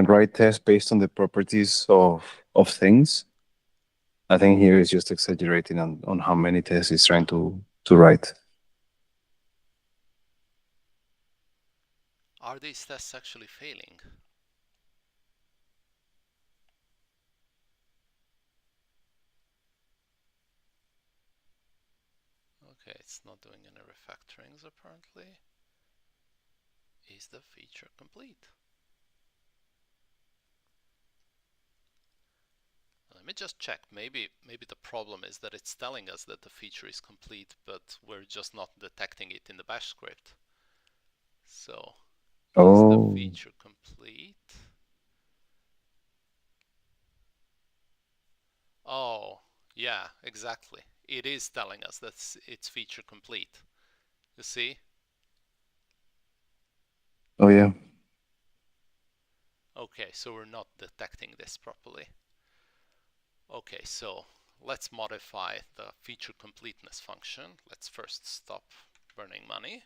write tests based on the properties of things. I think here is just exaggerating on how many tests he's trying to write. Are these tests actually failing? Okay, it's not doing any refactorings apparently. Is the feature complete? Let me just check. Maybe the problem is that it's telling us that the feature is complete, but we're just not detecting it in the bash script. So, is the Oh, feature complete? Oh, yeah, exactly. It is telling us that it's feature complete. You see? oh yeah. Okay, so we're not detecting this properly. Okay, so let's modify the feature completeness function. Let's first stop burning money.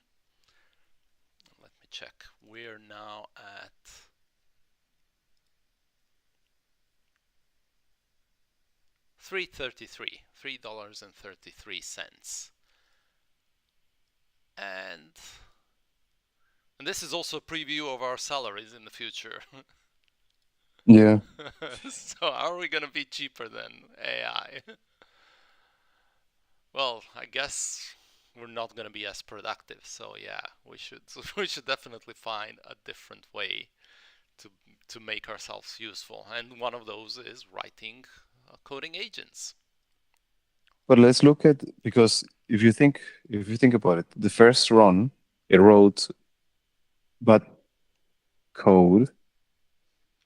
Let me check. We're now at 3.33, $3.33. And and this is also a preview of our salaries in the future. Yeah. So how are we gonna be cheaper than AI? Well, I guess we're not gonna be as productive. So yeah, we should definitely find a different way to to make ourselves useful. And one of those is writing coding agents. But let's look at, because if you think about it, the first run it wrote bad code.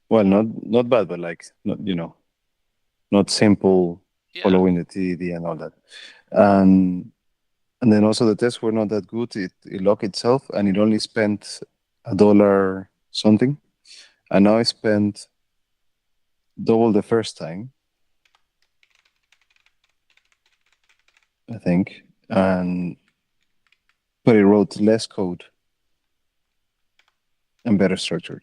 Well, not bad, but like not, you know. not simple Yeah, following the TDD and all that. And and then also the tests were not that good. It locked itself, and it only spent $1 something. And now I spent double the first time, I think, and but it wrote less code and better structured.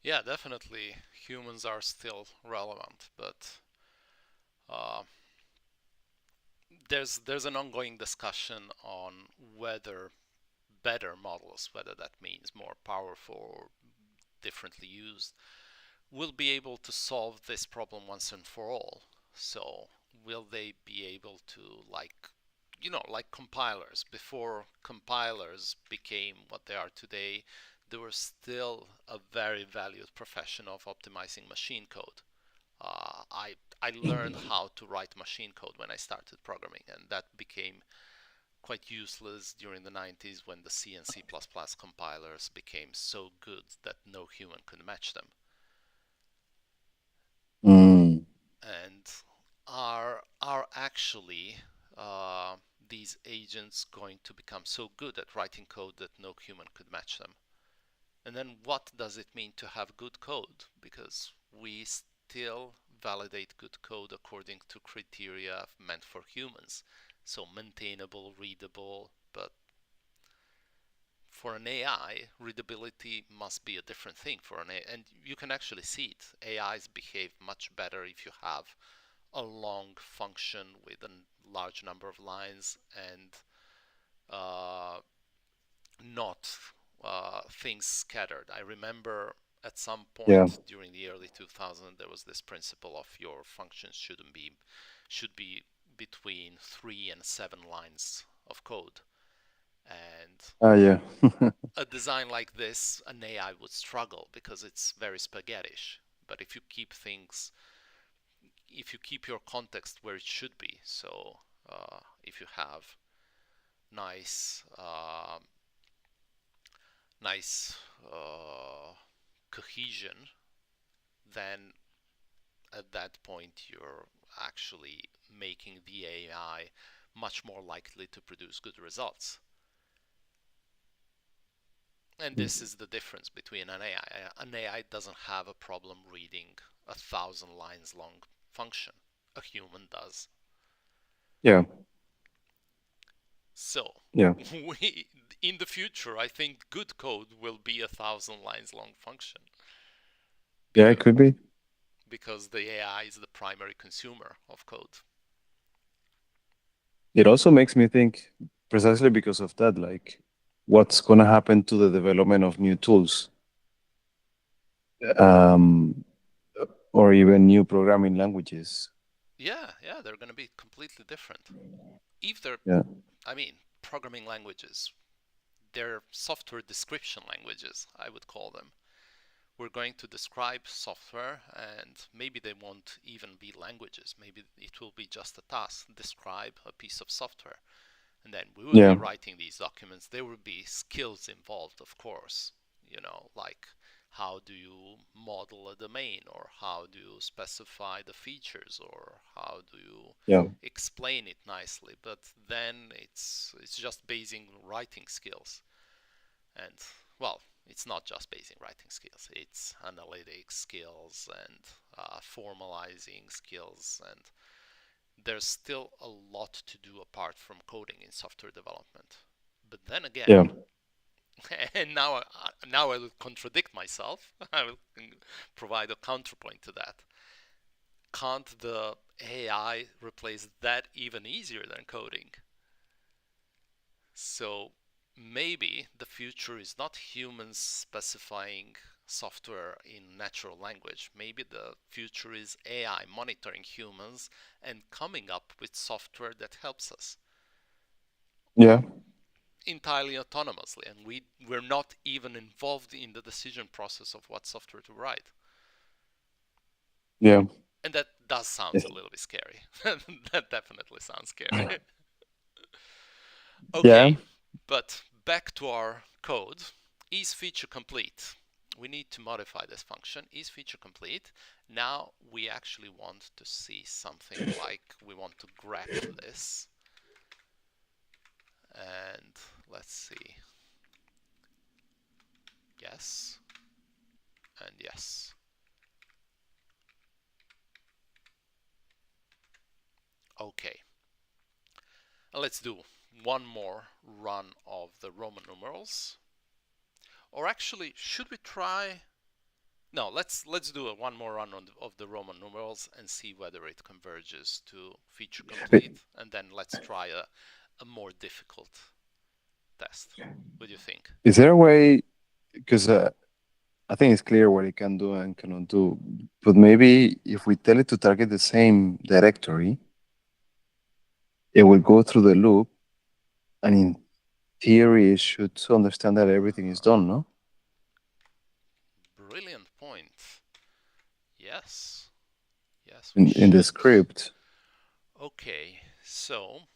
yeah, definitely humans are still relevant, but uh, there's an ongoing discussion on whether better models, whether that means more powerful or differently used, will be able to solve this problem once and for all. So will they be able to, like, like compilers? Before compilers became what they are today, there was still a very valued profession of optimizing machine code. I learned how to write machine code when I started programming, and that became quite useless during the 90s when the C and C++ compilers became so good that no human could match them. Mm, And are actually uh, these agents going to become so good at writing code that no human could match them? And then what does it mean to have good code? Because we still validate good code according to criteria meant for humans. So maintainable, readable, but for an AI, readability must be a different thing for an AI. And you can actually see it. AIs behave much better if you have a long function with a large number of lines and uh, not things scattered. I remember at some yeah. point during the early 2000s there was this principle of your functions should be between 3 and 7 lines of code, and Ah, yeah. a design like this an AI would struggle because it's very spaghettish. But if you keep your context where it should be, so if you have nice nice cohesion, then at that point you're actually making the AI much more likely to produce good results. And this is the difference between an AI. An AI doesn't have a problem reading 1,000 lines long function. A human does. Yeah. So Yeah. we in the future, I think good code will be 1,000 lines long function Yeah, it because could be. the AI is the primary consumer of code. It also makes me think, precisely because of that, like what's going to happen to the development of new tools, um, or even new programming languages. Yeah, yeah, they're going to be completely different. If they're, Yeah. I mean, programming languages, they're software description languages, I would call them. We're going to describe software, and maybe they won't even be languages. Maybe it will be just a task, describe a piece of software. And then we will be Yeah. writing these documents. There will be skills involved, of course, like how do you model a domain, or how do you specify the features, or how do you Yeah. explain it nicely. But then it's just basing writing skills. And well, it's not just basing writing skills, it's analytic skills and formalizing skills, and there's still a lot to do apart from coding in software development. But then again, Yeah. and now I will contradict myself. I will provide a counterpoint to that. Can't the AI replace that even easier than coding? So maybe the future is not humans specifying software in natural language. Maybe the future is AI monitoring humans and coming up with software that helps us Yeah. entirely autonomously, and we're not even involved in the decision process of what software to write. Yeah. And that does sound Yes. a little bit scary. That definitely sounds scary. Yeah. Okay, but back to our code. is feature complete. We need to modify this function, is feature complete. Now we actually want to see something like we want to grep this. And let's see. Yes. And yes. Okay. Let's do one more run of the Roman numerals. Or actually, should we try? No, let's do one more run of the Roman numerals and see whether it converges to feature complete, and then let's try a more difficult test. What do you think? Is there a way? Because I think it's clear what it can do and cannot do. But maybe if we tell it to target the same directory, it will go through the loop, and in theory, it should understand that everything is done, no? Brilliant point. Yes. Yes, we In the should. script. Okay, so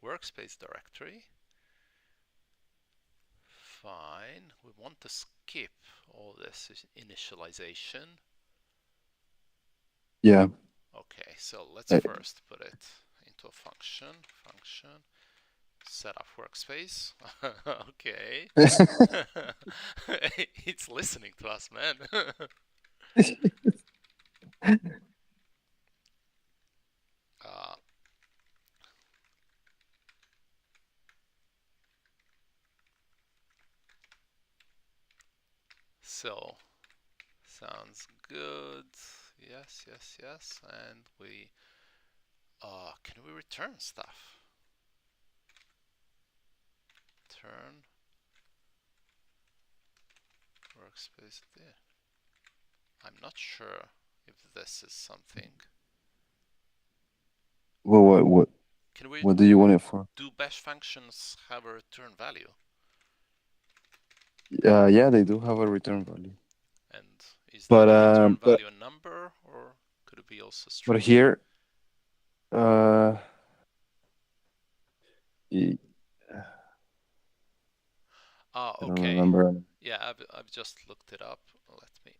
workspace directory. Fine. We want to skip all this initialization. Yeah. Okay, so let's I, first put it into a function. Set up workspace. Okay. It's listening to us, man. uh, so sounds good. Yes, yes, yes. And we can we return stuff? Turn workspace there. I'm not sure if this is something. what Can we what do you want it for? do bash functions have a return value? Yeah, they do have a return value. And is But that return but value a number, or could it be also but string? here, uh, I don't Okay. remember. Yeah, I've just looked it up. Let me.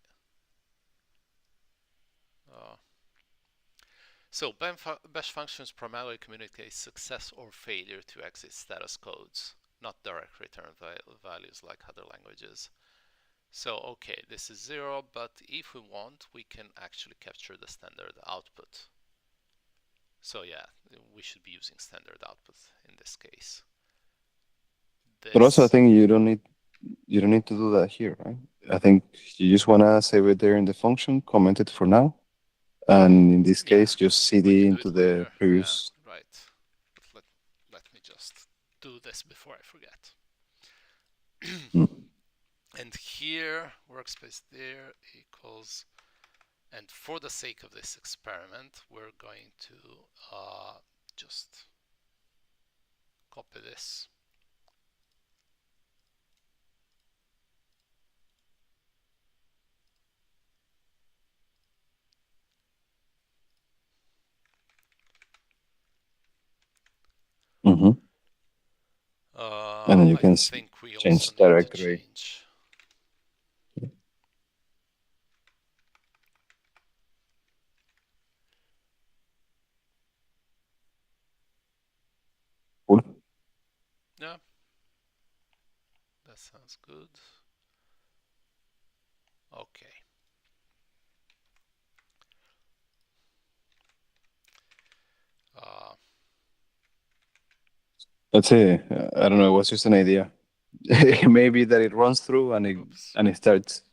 Uh, so bash functions primarily communicate success or failure to exit status codes, not direct return values like other languages. So okay, this is 0, but if we want, we can actually capture the standard output. So yeah, we should be using standard output in this case. But also, I This, think you don't need to do that here, right? I think you just wanna save it there in the function, comment it for now, and in this yeah, case, just we cd can do into it the later. Yeah, previous. right. But let me just do this before I forget. Mm. And here, workspace there equals, and for the sake of this experiment, we're going to just copy this. Mm-hmm. And then you I can think we also change need to directory. change. Cool. Yeah, that sounds good. Okay. Uh, Let's say I don't know. It was just an idea. Maybe that it runs through oops, and it starts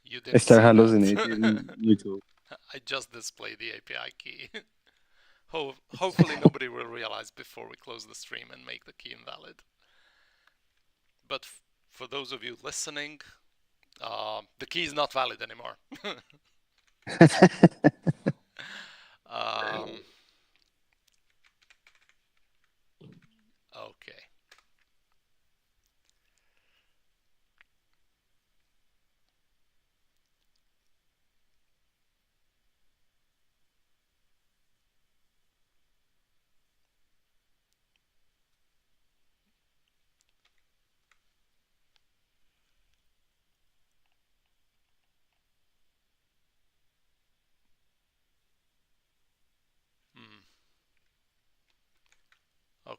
you it didn't start see that. hallucinating YouTube. I just displayed the API key. Hopefully nobody will realize before we close the stream and make the key invalid. But for those of you listening, the key is not valid anymore. um, okay.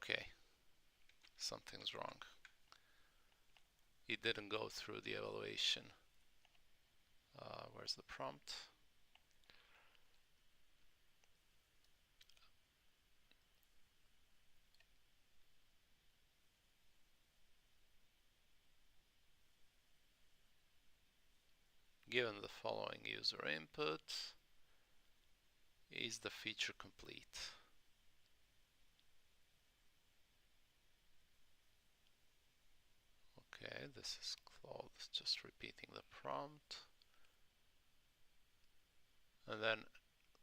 Okay, something's wrong. It didn't go through the evaluation. Where's the prompt? Given the following user input, is the feature complete? Okay, this is Claude just repeating the prompt. And then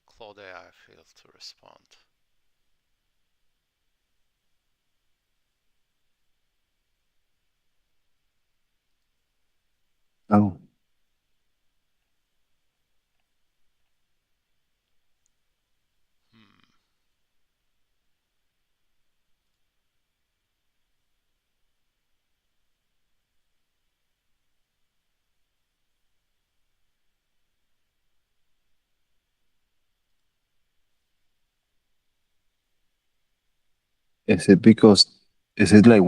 Claude AI failed to respond. Oh. Hmm. Is it because is it like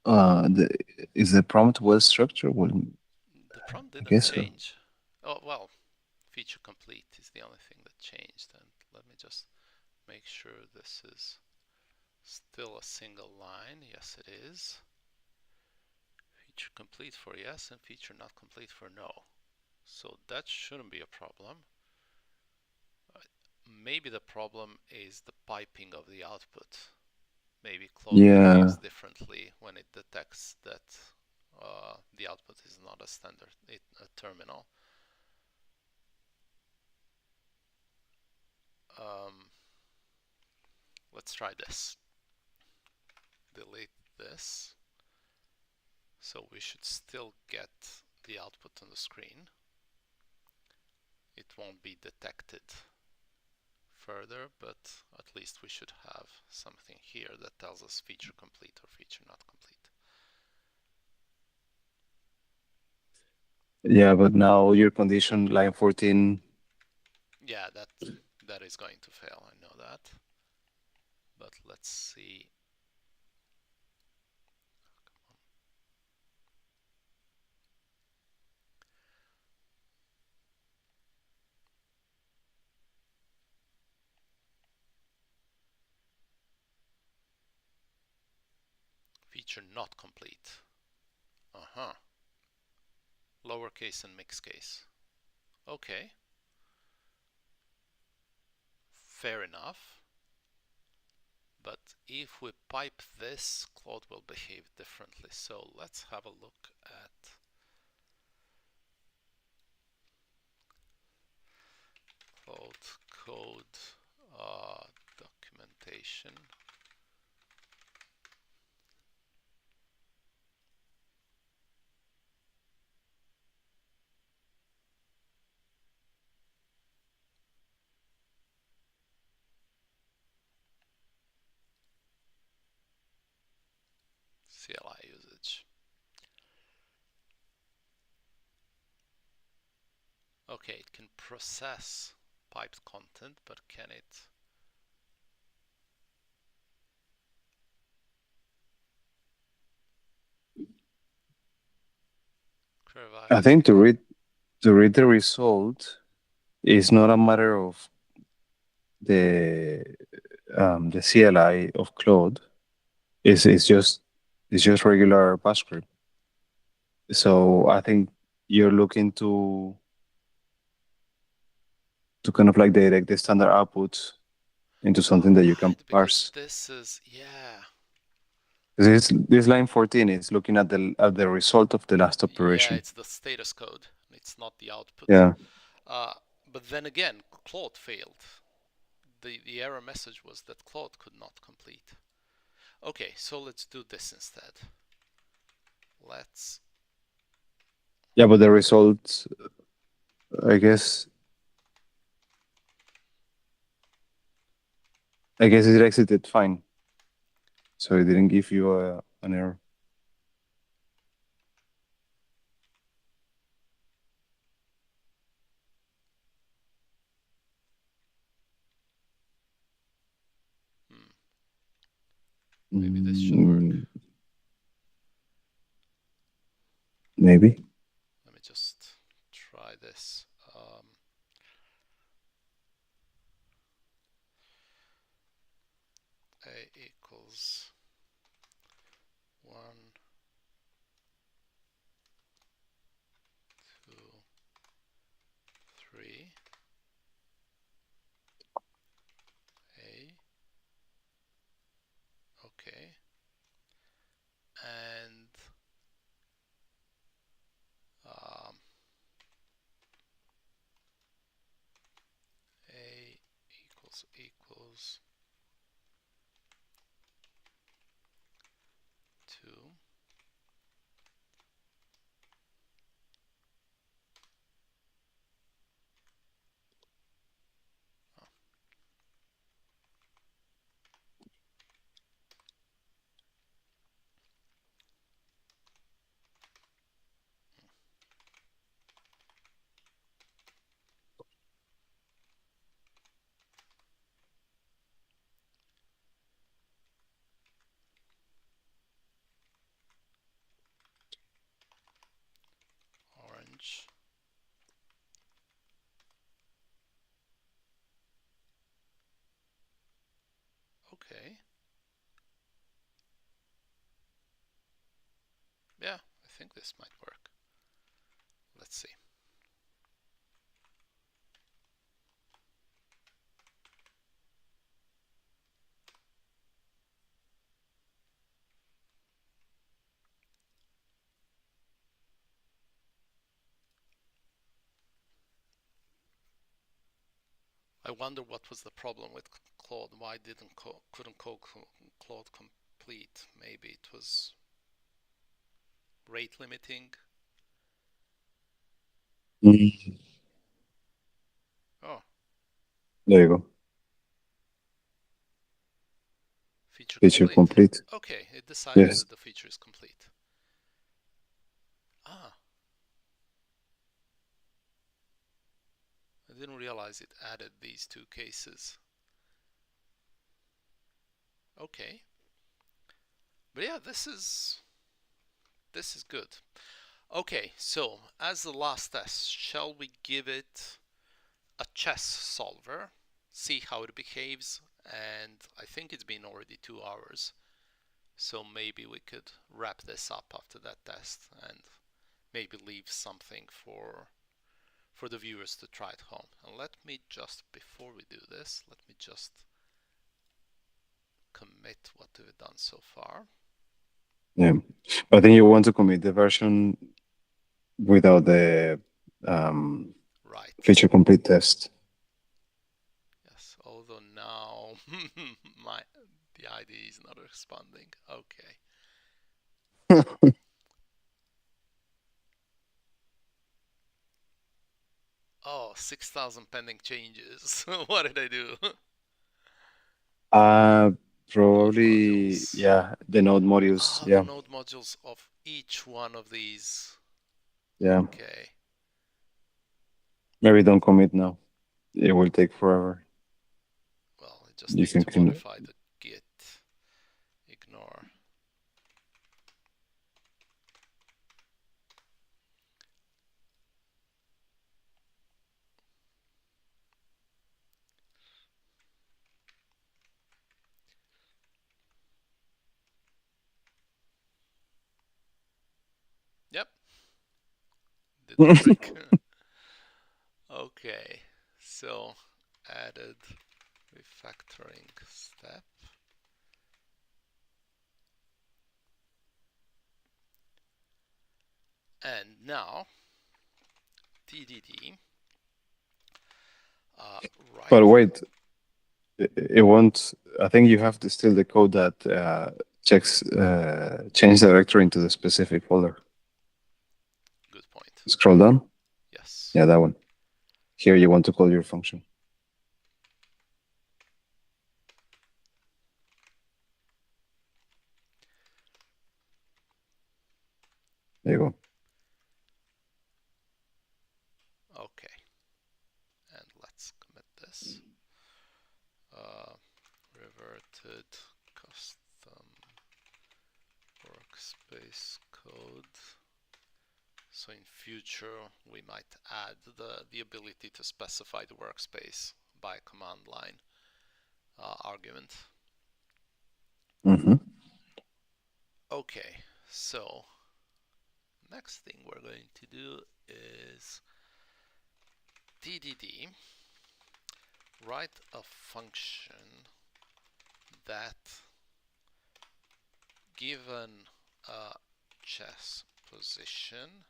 the is the prompt well structured? Well, The prompt I didn't guess so. change. Oh, well, feature complete is the only thing that changed. And let me just make sure this is still a single line. Yes, it is. Feature complete for yes and feature not complete for no. So that shouldn't be a problem. Maybe the problem is the piping of the output. Maybe Claude behaves Yeah. differently when it detects that the output is not a standard a terminal. Um, let's try this. Delete this. So we should still get the output on the screen. It won't be detected further, but at least we should have something here that tells us feature complete or feature not complete. Yeah, but now your condition line 14. Yeah, that is going to fail, I know that. But let's see. Feature not complete. Uh-huh. Lowercase and mixed case. Okay. Fair enough. But if we pipe this, Claude will behave differently. So let's have a look at Claude code documentation. CLI usage. Okay, it can process piped content, but can it query I values? think to read the result is not a matter of the the CLI of Claude. It's just regular Pascal. So I think you're looking to kind of like direct the standard outputs into Oh, something that you can right, because parse. this is, yeah. This line 14 is looking at the result of the last Yeah, operation. it's the status code. It's not the output. Yeah. Uh, but then again, Claude failed. The error message was that Claude could not complete. Okay, so let's do this instead. Let's, Yeah, but the result, I guess, it exited fine. So it didn't give you an error. Maybe this should work. Maybe. Let me just try this. A equals 1, 2, 3. A. Okay. And A equals 2. Oh, orange. Okay. Yeah, I think this might work. Let's see. I wonder what was the problem with Claude. Why couldn't Claude complete? Maybe it was rate limiting. Mm. Oh, There you go. feature Feature complete. complete. Okay, it decided Yes. that the feature is complete. Ah, I didn't realize it added these two cases. Okay. But yeah, this is good. Okay, so as the last test, shall we give it a chess solver, see how it behaves? And I think it's been already 2 hours, so maybe we could wrap this up after that test and maybe leave something for the viewers to try at home. And let me just, before we do this, let me just commit what we've done so far. Yeah. I think you want to commit the version without the Right. feature complete test. Yes, although now my the ID is not responding. Okay. Oh, 6,000 pending changes. What did I do? Uh, Node Probably, modules. yeah, the node modules. The Yeah, node modules of each one of these. yeah. Okay. Maybe don't commit now. It will take forever. Well, I just You need can to clean it. modify the git ignore. Yep, did the trick. Okay, so added refactoring step. And now TDD But right. wait, it won't. I think you have to still the code that checks change directory into the specific folder. Good point. Scroll down. Yes. Yeah, that one. Here you want to call your function. There you go. Okay, and let's commit this. Reverted custom workspace code. So in future, we might add the ability to specify the workspace by command line argument. Mm-hmm. Okay, so next thing we're going to do is TDD, write a function that, given a chess position,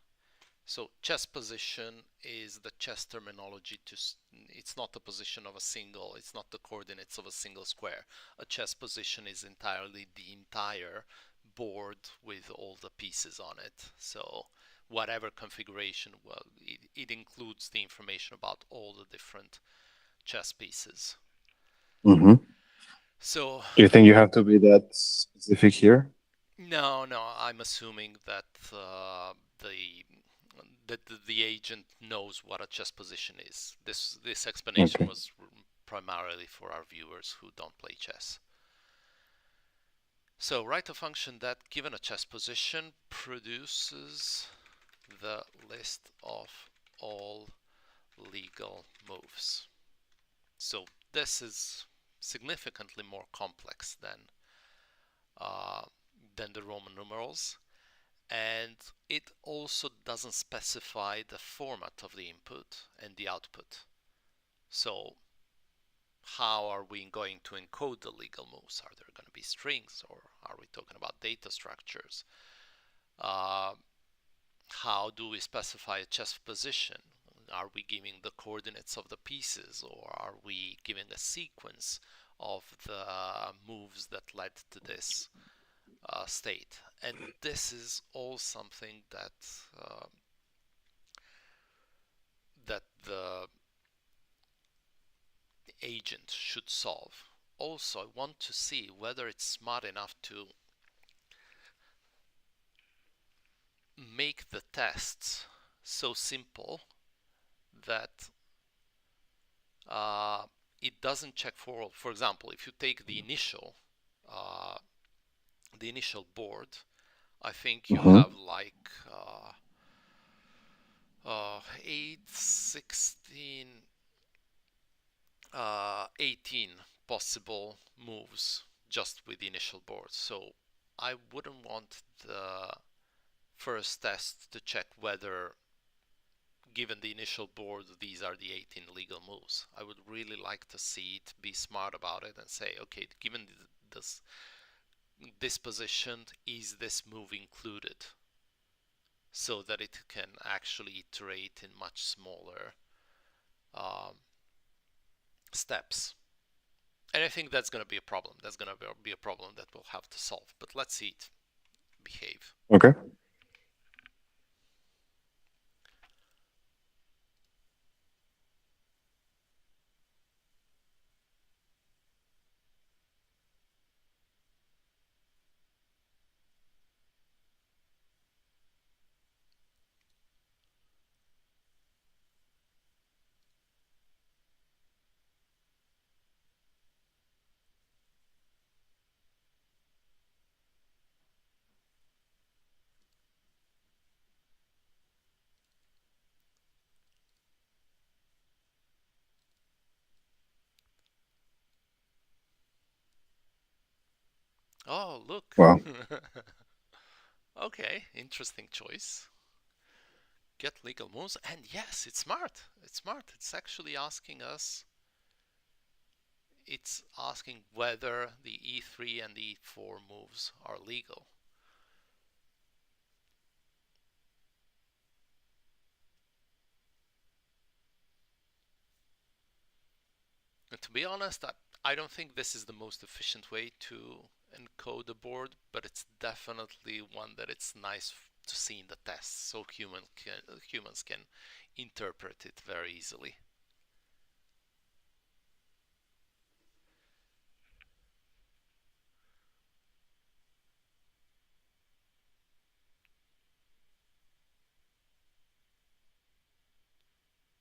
so chess position is the chess terminology it's not the position of a single, it's not the coordinates of a single square. A chess position is entirely the entire board with all the pieces on it. So whatever configuration, well, it includes the information about all the different chess pieces. Mm-hmm. So Do you think you have to be that specific here? no, I'm assuming that the the agent knows what a chess position is. This explanation Okay. was primarily for our viewers who don't play chess. So write a function that, given a chess position, produces the list of all legal moves. So this is significantly more complex uh, than the Roman numerals, and it also doesn't specify the format of the input and the output. So how are we going to encode the legal moves? Are there going to be strings, or are we talking about data structures? Uh, how do we specify a chess position? Are we giving the coordinates of the pieces, or are we giving a sequence of the moves that led to this state? And this is all something uh, that the agent should solve. Also, I want to see whether it's smart enough to make the tests so simple that uh, it doesn't check for example, if you take uh, the initial board, I think you Mm-hmm. have like 8, 16, 18 possible moves just with the initial board. So I wouldn't want the first test to check whether, given the initial board, these are the 18 legal moves. I would really like to see it be smart about it and say, okay, given this position, is this move included? So that it can actually iterate in much smaller um, steps. And I think that's going to be a problem. That's going to be a problem that we'll have to solve. But let's see it behave. Okay. Oh, look. Wow. Okay, interesting choice. Get legal moves. And yes, it's smart. It's smart. It's asking whether the e3 and the e4 moves are legal. And to be honest, I don't think this is the most efficient way to encode a board, but it's definitely one that it's nice to see in the tests, so humans can interpret it very easily.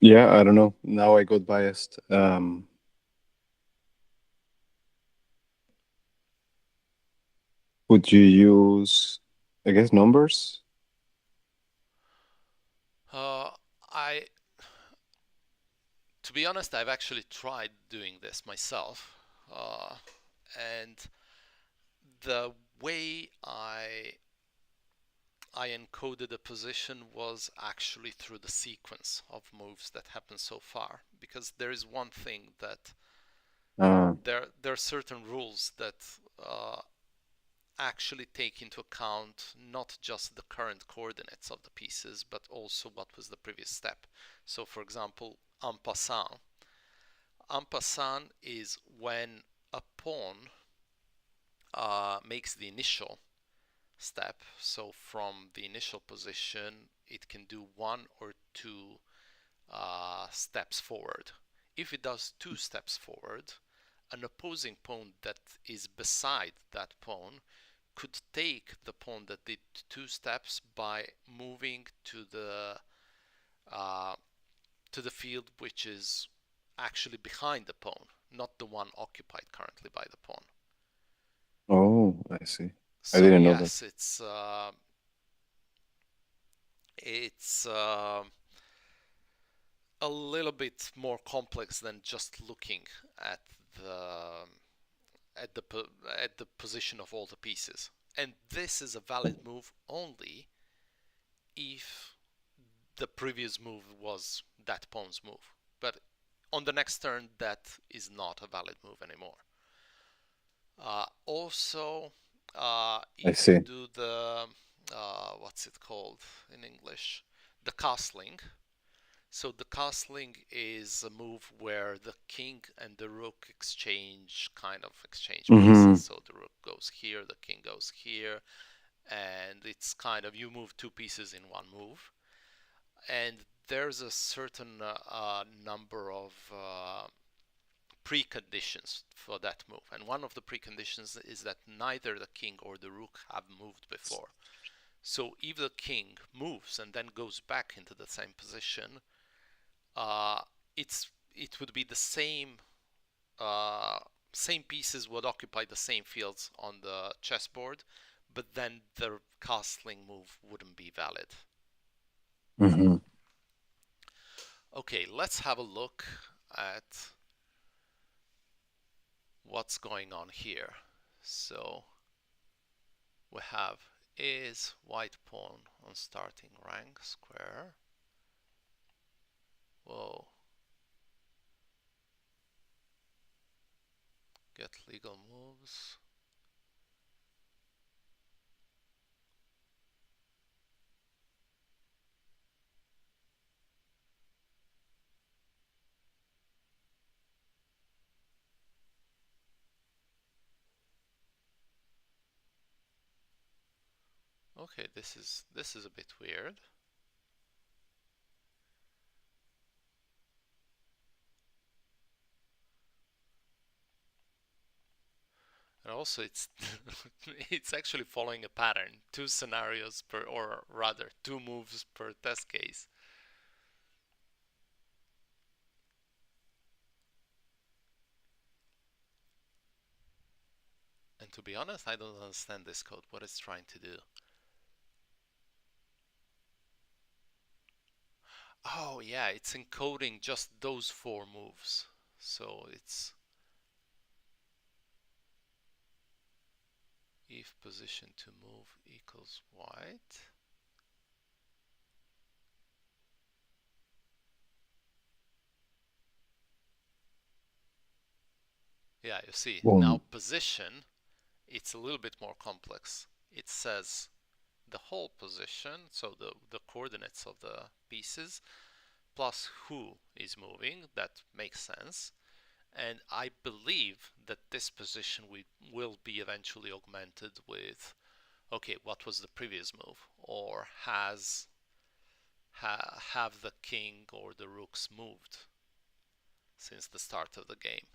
Yeah, I don't know. Now I got biased. Would you use I guess numbers. Uh, I, to be honest, I've actually tried doing this myself, and the way I encoded a position was actually through the sequence of moves that happened so far. Because there is one thing that Uh, there are certain rules that uh, actually take into account not just the current coordinates of the pieces, but also what was the previous step. So, for example, en passant is when a pawn makes the initial step. So from the initial position, it can do one or two steps forward. If it does two steps forward, an opposing pawn that is beside that pawn could take the pawn that did two steps by moving uh, to the field which is actually behind the pawn, not the one occupied currently by the pawn. oh, I see. I So didn't know that. yes, it's a little bit more complex than just looking at the at the at the position of all the pieces. And this is a valid move only if the previous move was that pawn's move. But on the next turn, that is not a valid move anymore. Also, I if you see. do the what's it called in English, the castling. So the castling is a move where the king and the rook exchange pieces. Mm-hmm. So the rook goes here, the king goes here, and it's kind of you move two pieces in one move. And there's a certain number of preconditions for that move. And one of the preconditions is that neither the king or the rook have moved before. So if the king moves and then goes back into the same position, uh, it would be the uh, same pieces would occupy the same fields on the chessboard, but then the castling move wouldn't be valid. Mm-hmm. Okay, let's have a look at what's going on here. So we have is white pawn on starting rank square. Whoa, get legal moves. Okay, this is a bit weird. And also it's it's actually following a pattern. Two scenarios per, or rather two moves per test case. And to be honest, I don't understand this code, what it's trying to do. Oh yeah, it's encoding just those four moves. So it's if position to move equals white. Yeah, you see, now Boom. position, it's a little bit more complex. It says the whole position, so the coordinates of the pieces, plus who is moving, that makes sense. And I believe that this position will be eventually augmented with, okay, what was the previous move? Or have the king or the rooks moved since the start of the game?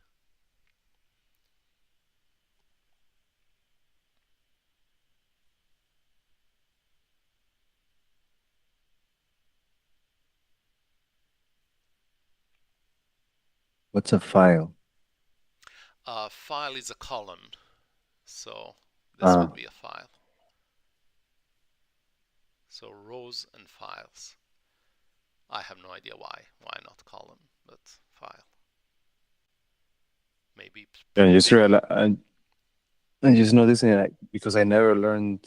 What's a file? File is a column, so this would Ah, be a file. So rows and files. I have no idea why. Why not column, but file. Maybe And just big. realize, and just noticing, like, because I never learned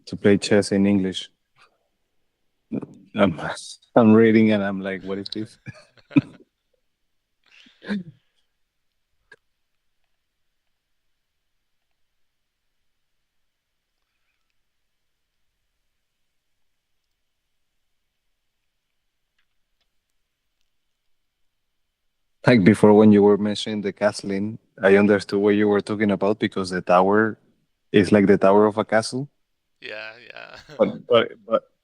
to play chess in English. I'm, I'm reading and I'm like, what is this? Like before, when you were mentioning the castling, I understood what you were talking about because the tower is like the tower of a castle. Yeah, yeah.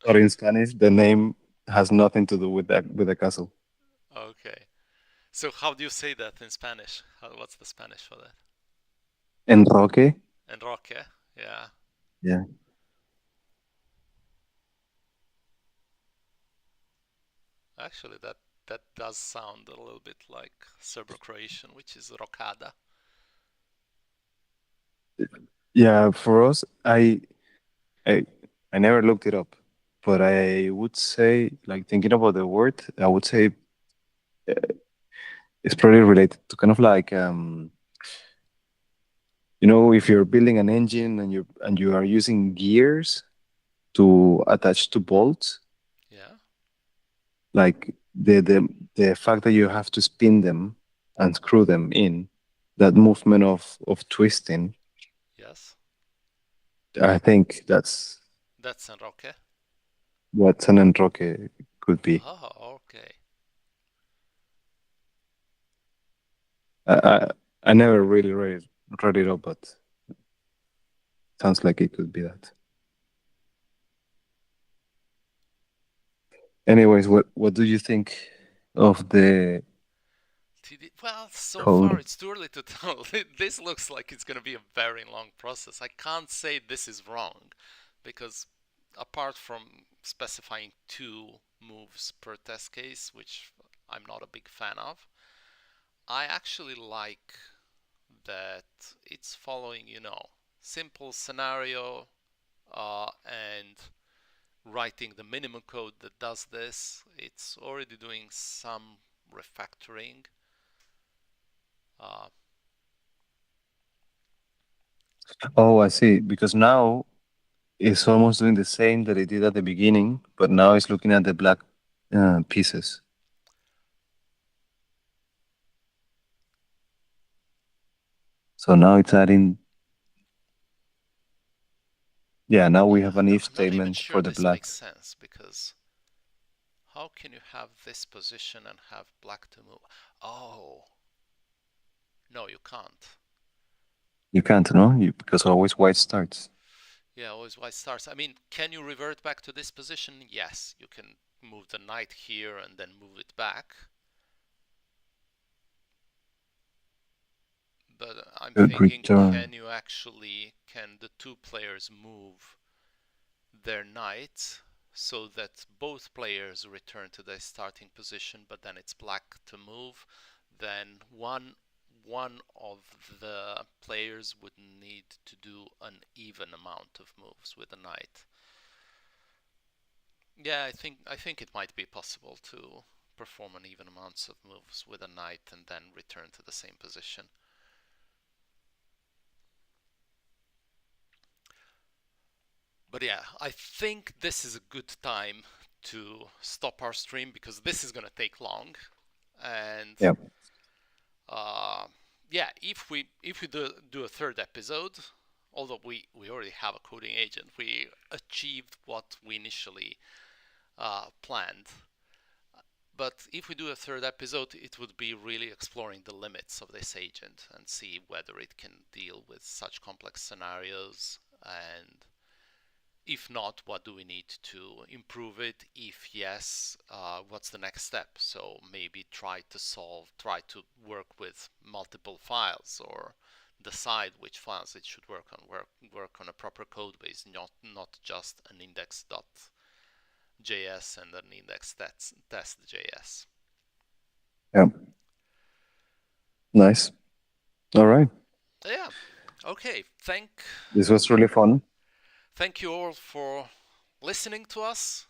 But in Spanish, the name has nothing to do with that with the castle. Okay. So how do you say that in Spanish? What's the Spanish for that? Enroque. Enroque. Yeah. Yeah. Actually, that does sound a little bit like Serbo-Croatian, which is rokada. Yeah. For us, I I never looked it up, but I would say, like thinking about the word, I would say it's probably related to kind of like if you're building an engine and you are using gears to attach to bolts, Yeah. like the fact that you have to spin them and screw them in, that movement of twisting, Yes. I think that's That's Enroque. what San Enroque could be. Oh, okay. I I never really read it up, but sounds like it could be that. Anyways, what do you think of the Well, so far code? it's too early to tell. This looks like it's going to be a very long process. I can't say this is wrong because apart from specifying two moves per test case, which I'm not a big fan of, I actually like that it's following, simple scenario and writing the minimum code that does this. It's already doing some refactoring. Uh, Oh, I see. Because now it's almost doing the same that it did at the beginning, but now it's looking at the black pieces. So now it's adding, yeah, now we yeah, have an if I'm not even statement sure for the this black. makes sense because how can you have this position and have black to move? Oh, no, you can't. You can't, no? Because always white starts. Yeah, always white stars. I mean, can you revert back to this position? Yes, you can move the knight here and then move it back. But I'm Good thinking, return. can the two players move their knight so that both players return to their starting position, but then it's black to move? Then one of the players would need to do an even amount of moves with the knight. Yeah, I think it might be possible to perform an even amounts of moves with a knight and then return to the same position. But yeah, I think this is a good time to stop our stream because this is gonna take long. And Yeah. uh, yeah, if we do a third episode, although we already have a coding agent, we achieved what we initially planned. But if we do a third episode, it would be really exploring the limits of this agent and see whether it can deal with such complex scenarios, and if not, what do we need to improve it? If yes, what's the next step? So maybe try to work with multiple files or decide which files it should work on. Work on a proper code base, not just an index.js and an index.test.js. Yeah. Nice. All right. Yeah. Okay. This was really fun. Thank you all for listening to us.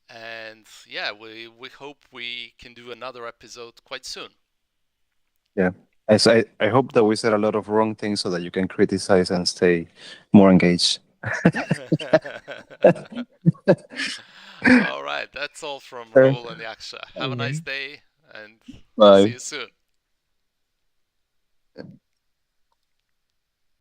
And yeah, we hope we can do another episode quite soon. Yeah. I hope that we said a lot of wrong things so that you can criticize and stay more engaged. All right, that's all from Raul and Yaksha. Have a nice day and see Bye. you soon.